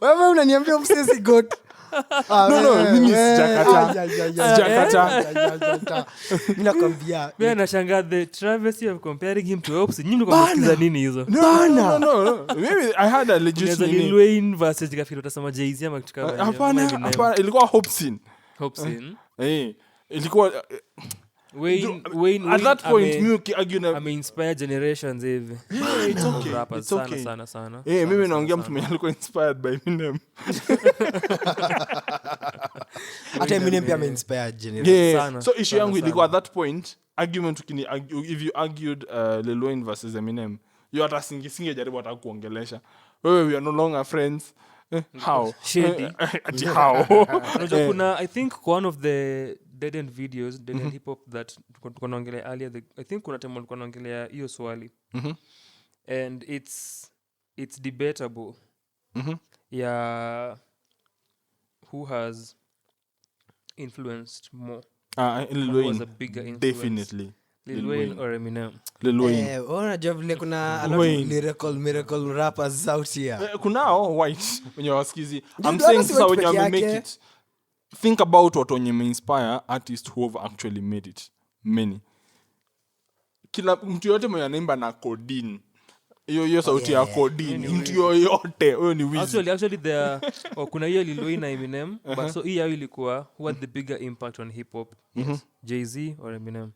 Wewe unaniambia msisi got. No, mimi sijakata. Mimi nakwambia. Mimi nashangaa the travesty of comparing him to Ops. Nyinyi mko msikiza nini hizo? No. Maybe I had a legit Lil Wayne versus Gafiro utasema Jay-Z ama kitu kama hiyo. Hapana, ilikuwa Hopsin. Ilikuwa Wayne at that point mimi argue na inspire generations hivi. It's okay. Sana. Mimi naongea mtu mwenye alikuwa inspired by Eminem. Hata Eminem pia inspire generation. So issue yangu ilikuwa at that point argument if you argued Lil Wayne versus Eminem, you hata singejaribu hata kuongelesha. We are no longer friends. How? How? Kuna I think one of the dead end videos, dead end hip hop that tunaongelea earlier, I think kuna time walikuwa naongelea hiyo swali. And it's debatable. Yeah, who has influenced more? Lil Wayne. Was a bigger influence? Definitely. Lil Wayne or Eminem? Lil Wayne. Unajua vile kuna a lot of miracle rappers out here. Kunao white when you wasikizi. I'm saying sasa when you make it. Think about what onye inspire artists who have actually made it. Many. Kila mtu yote mwenye anaimba na codeine. Hiyo sauti ya codeine. Mtu yote huyo ni wizi. Actually there kuna hiyo Lil Wayne na Eminem, but so hii yao ilikuwa who had the bigger impact on hip hop? Jay-Z or Eminem?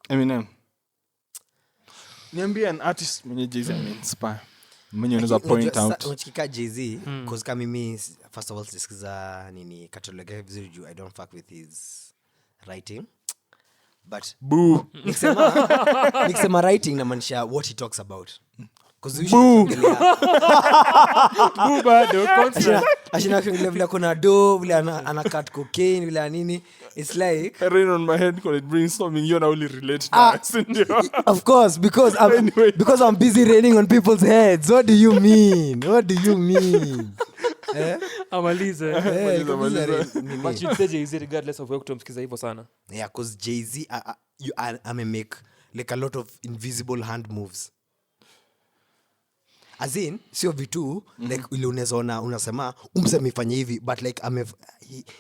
Eminem. Niambie an artist mwenye Jay-Z inspire. mwenye unaweza point out unachikika Jay-Z cause kama mimi first of all sisikiza nini catalog yake vizuri juu I don't fuck with his writing but boo nikisema writing namaanisha what he talks about cause ashina vile kuna do vile ana cut cocaine vile nini it's like rain on my head because it brings something you only relate to of course because I'm busy raining on people's heads. What do you mean amalize Maliza. but you'd say Jay-Z regardless of wewe kutomsikiza hivyo sana. Yeah, cause Jay-Z I make like a lot of invisible hand moves as in sio vitu like ile unazoona unasema umsemefanya hivi but like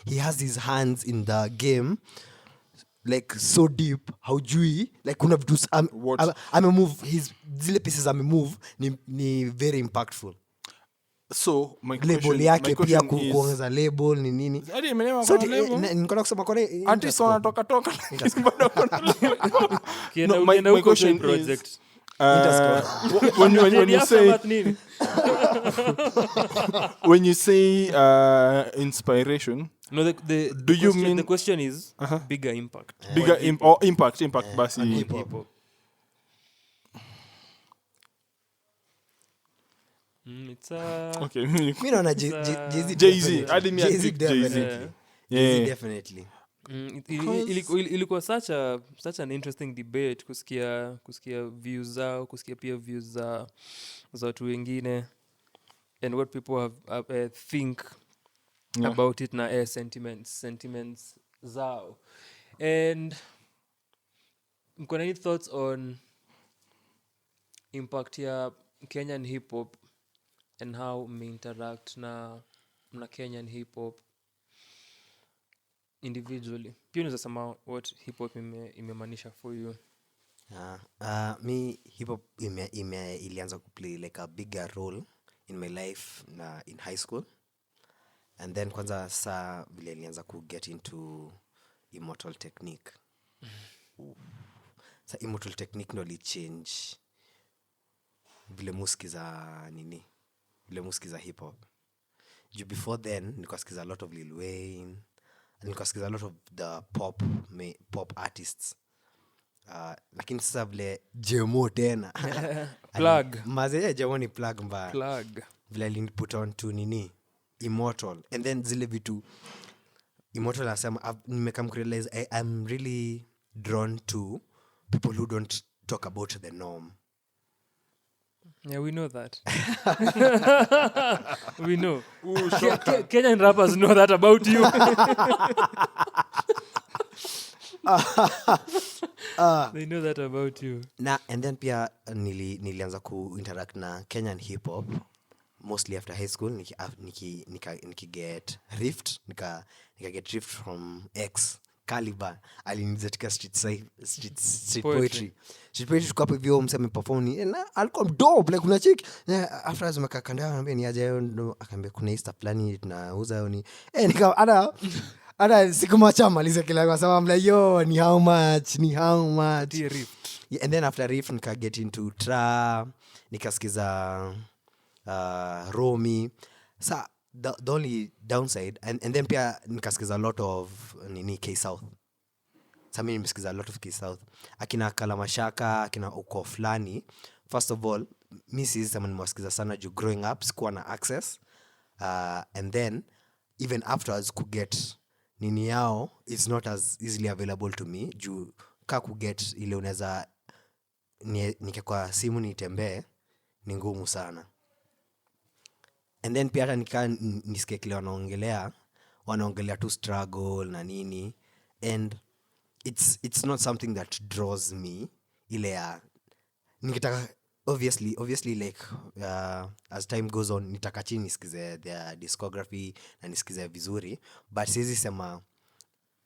he has his hands in the game like so deep haujui like kuna vitu move his zile pieces move ni very impactful. So my label yake pia kuongeza label ni nini so niko kusema kwa artist wanatoka my question project is when you say inspiration do you mean the question is bigger impact impact basi hip hop. It's okay mimi naona Jay-Z hadi mimi Jay-Z definitely ilikuwa such an interesting debate kusikia views zao, kusikia pia views za watu wengine and what people have think about it na sentiments zao. And mko na any thoughts on impact ya Kenyan hip hop and how me interact na Kenyan hip hop individually? Pia unaweza sema what hip hop imemaanisha for you. Me hip hop ilianza kuplay like a bigger role in my life na in high school, and then kwanza saa vile ilianza ku get into immortal technique. Sa immortal technique ndo li change vile muskiza hip hop. Before then nilikuwa sikiza a lot of Lil Wayne, nilikuwa sikiza a lot of the pop artists. Lakini sasa vile Jemo tena plug maze Jemo ni plug mbaya plug vile alini put on to nini immortal, and then zile vitu immortal asema nimekam realize I'm really drawn to people who don't talk about the norm. Yeah, we know that. We know. Kenyan rappers know that about you. They know that about you. And then pia nilianza ku interact na Kenyan hip hop mostly after high school. Niki get rift, nika get rift from X Caliber alinizetika street poetry tukapo hivyo mseme perform na alikuwa dope like unacheki after as makakanda anambia ni aje ndo akaambia kuna Easter plan tunauza ni nika ada siku macha maliza kila kwa sababu like yo ni how much rift. Yeah, and then after rift nika get into tra nikasikiza Romy. Sa the only downside and then pia nikasikiza a lot of nini K-South. Sasa mimi nimesikiza a lot of K-South akina Kalamashaka akina uko fulani. First of all mimi sisi nimesikiza sana juu growing up sikuwa na access, and then even afterwards could get nini yao it's not as easily available to me juu ku get ile unaweza nikakwa simu nitembee ni ngumu sana. And then pia hata nisikie kile wanaongelea tu struggle na nini, and it's not something that draws me ile ya nikitaka obviously like as time goes on nitaka chini nisikize their discography na nisikize vizuri, but siwezi sema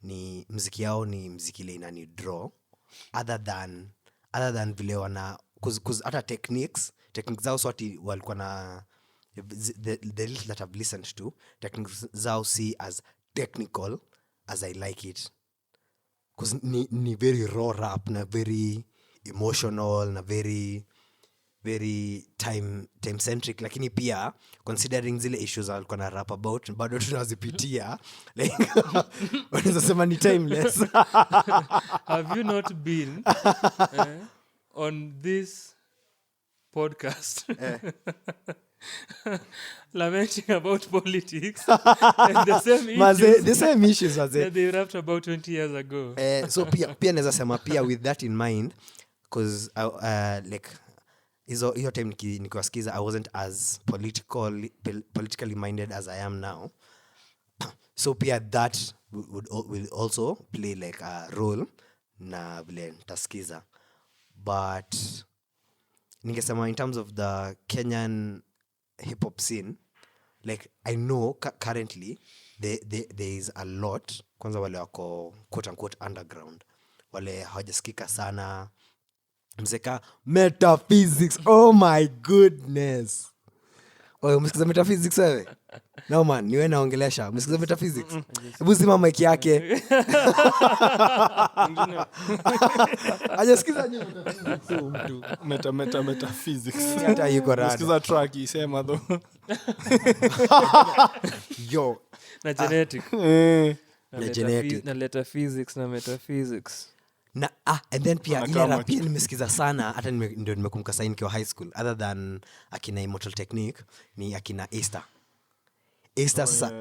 ni muziki yao ni muziki ile inani draw other than vile wana cause hata techniques zao swati walikuwa na the little that I've listened to techniques zao see as technical as I like it, cause ni very raw rap na very emotional na very very time centric, lakini pia considering zile issues alikuwa na rap about bado tunazipitia like unaweza sema ni timeless. Have you not been on this podcast lamenting about politics and the same issues that they rapped about 20 years ago? So pia naweza sema pia with that in mind, because like hiyo time nikiwasikiza I wasn't as politically minded as I am now, so pia that will also play like a role na vile nitasikiza. But ningesema in terms of the Kenyan hip hop scene, like I know currently there is a lot, kwanza wale wako quote unquote underground, wale hawajasikika sana, mzeka metaphysics. Oh my goodness. Oye, umesikiza metaphysics wewe? No man, niwe naongelesha. Umesikiza metaphysics? Hebu sima mic yake. Hajasikiza nyinyi mtu. Metaphysics. Hata yuko rada. Umesikiza track isema though. Yo. Na genetic. Genetic. Na letter physics na metaphysics. Na and then pia ile rap pia nimesikiza sana, hata ndio nimekumbuka sasa nikiwa high school, other than akina Immortal Technique ni akina Easter sasa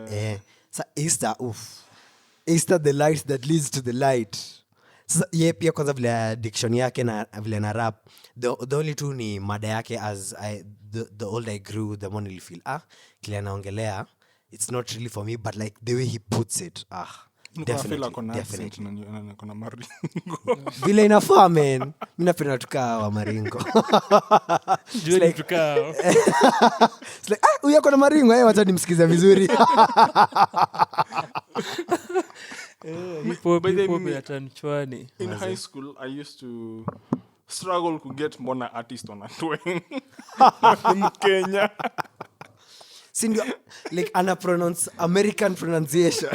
Easter Easter the light that leads to the light. Sasa yeye pia kwanza vile diction yake na vile na rap, the only two ni mada yake, as the older I grew the more I feel kile anaongelea it's not really for me, but like the way he puts it definitely. Vile inafaa man, mimi napenda tukaa wa maringo. Jua tukaa. It's like huyu ako na maringo, wacha nimsikize vizuri. Hip hop ya tanchwani. In high school I used to struggle to get mbona artist on atweng Kenya. Sindio, like ana pronounce American pronunciation.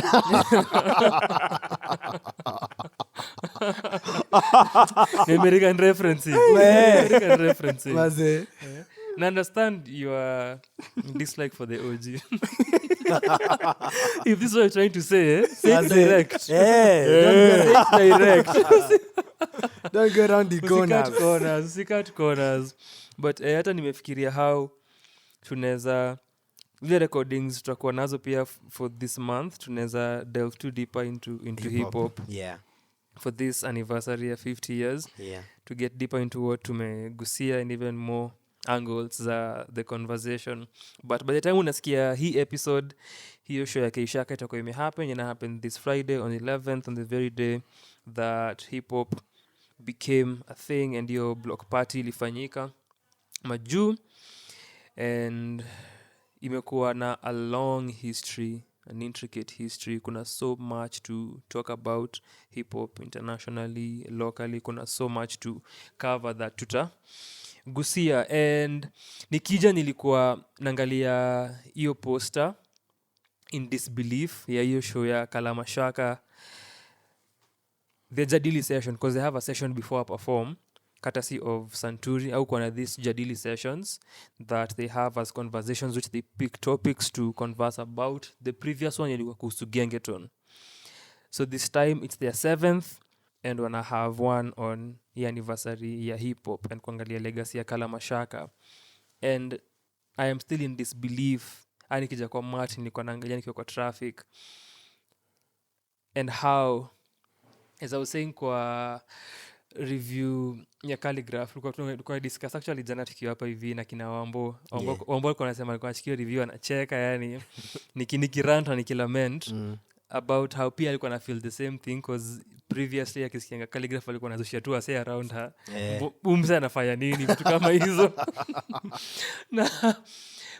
American references. American references. Maze. I understand your dislike for the OG. If this is what you're trying to say, say it direct. Direct. Don't go around the corners. Usikat corners. But hata nimefikiria how tunaweza vile recordings tutakuwa nazo pia for this month, tunaweza delve too deeper into hip hop. Yeah. For this anniversary of 50 years. Yeah. To get deeper into what tumegusia and even more angles za the conversation. But by the time unasikia hii episode, hiyo show ya K-Shaka itakuwa imehappen, ina happen this Friday on 11th, on the very day that hip hop became a thing, and hiyo block party ilifanyika majuu, and imekuwa na a long history, an intricate history. Kuna so much to talk about hip hop internationally, locally. Kuna so much to cover that tutagusia. And nikija nilikuwa nangalia hiyo poster in disbelief ya hiyo show ya K-Shaka, the Jadili session, because they have a session before I perform, courtesy of Santuri. Au kuna these Jadili sessions that they have as conversations which they pick topics to converse about. The previous one ilikuwa kuhusu gengeton. So this time it's their 7th, and wanna have one on the anniversary ya hip hop and kuangalia legacy ya K-Shaka. And I am still in disbelief. Nikija kwa Martin, nilikuwa naangalia nikiwa kwa traffic, and how, as I was saying kwa review ya Calligraph, tulikuwa discuss actually jana tukiwa hapa hivi na kina Wambo alikuwa anasema alikuwa achikia review anacheka, yani nikirant na nikilament about how pia alikuwa na feel the same thing, because previously akisikia Calligraph alikuwa anazushia tu say around her umse anafanya nini vitu kama hizo. Na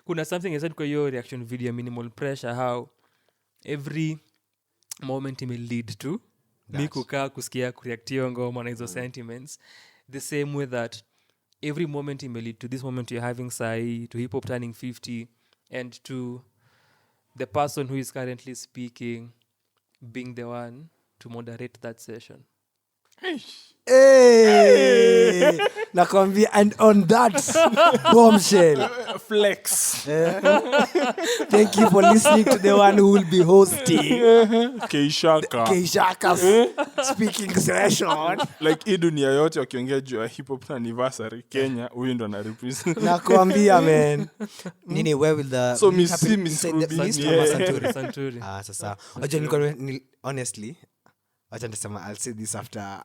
kuna something I said kwa hiyo reaction video Minimal Pressure, how every moment may lead to mi kukaa kusikia kureactio ngoma na hizo sentiments, the same way that every moment may lead to this moment you're having sai, to hip hop turning 50, and to the person who is currently speaking being the one to moderate that session. Hey! nakwambia, and on that bombshell Flex. thank you for listening to the one who will be hosting K-Shaka's speaking session. Like hii dunia yote wakiongea juu ya hip hop anniversary Kenya, huyu ndo ana represent. Nakwambia man. Nini, where will the So will it happen Miss inside the Ruby, East yeah. or Santuri. sasa unajua nilikuwa honestly wacha nisema I'll say this after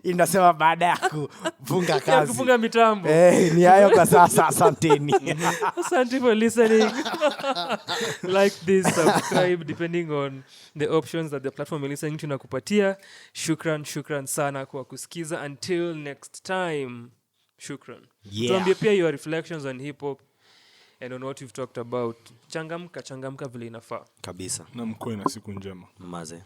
inasema baada ya kufunga kazi kufunga mitambo. ni hayo kwa sasa. Asanteni. Asante for listening. Like this, subscribe depending on the options that the platform you're listening to nakupatia. Shukran sana kwa kusikiza. Until next time, shukran. Tuambie pia your reflections on hip hop and on what we've talked about. Changamka vile inafaa kabisa. Na mkoe na siku njema. Maze.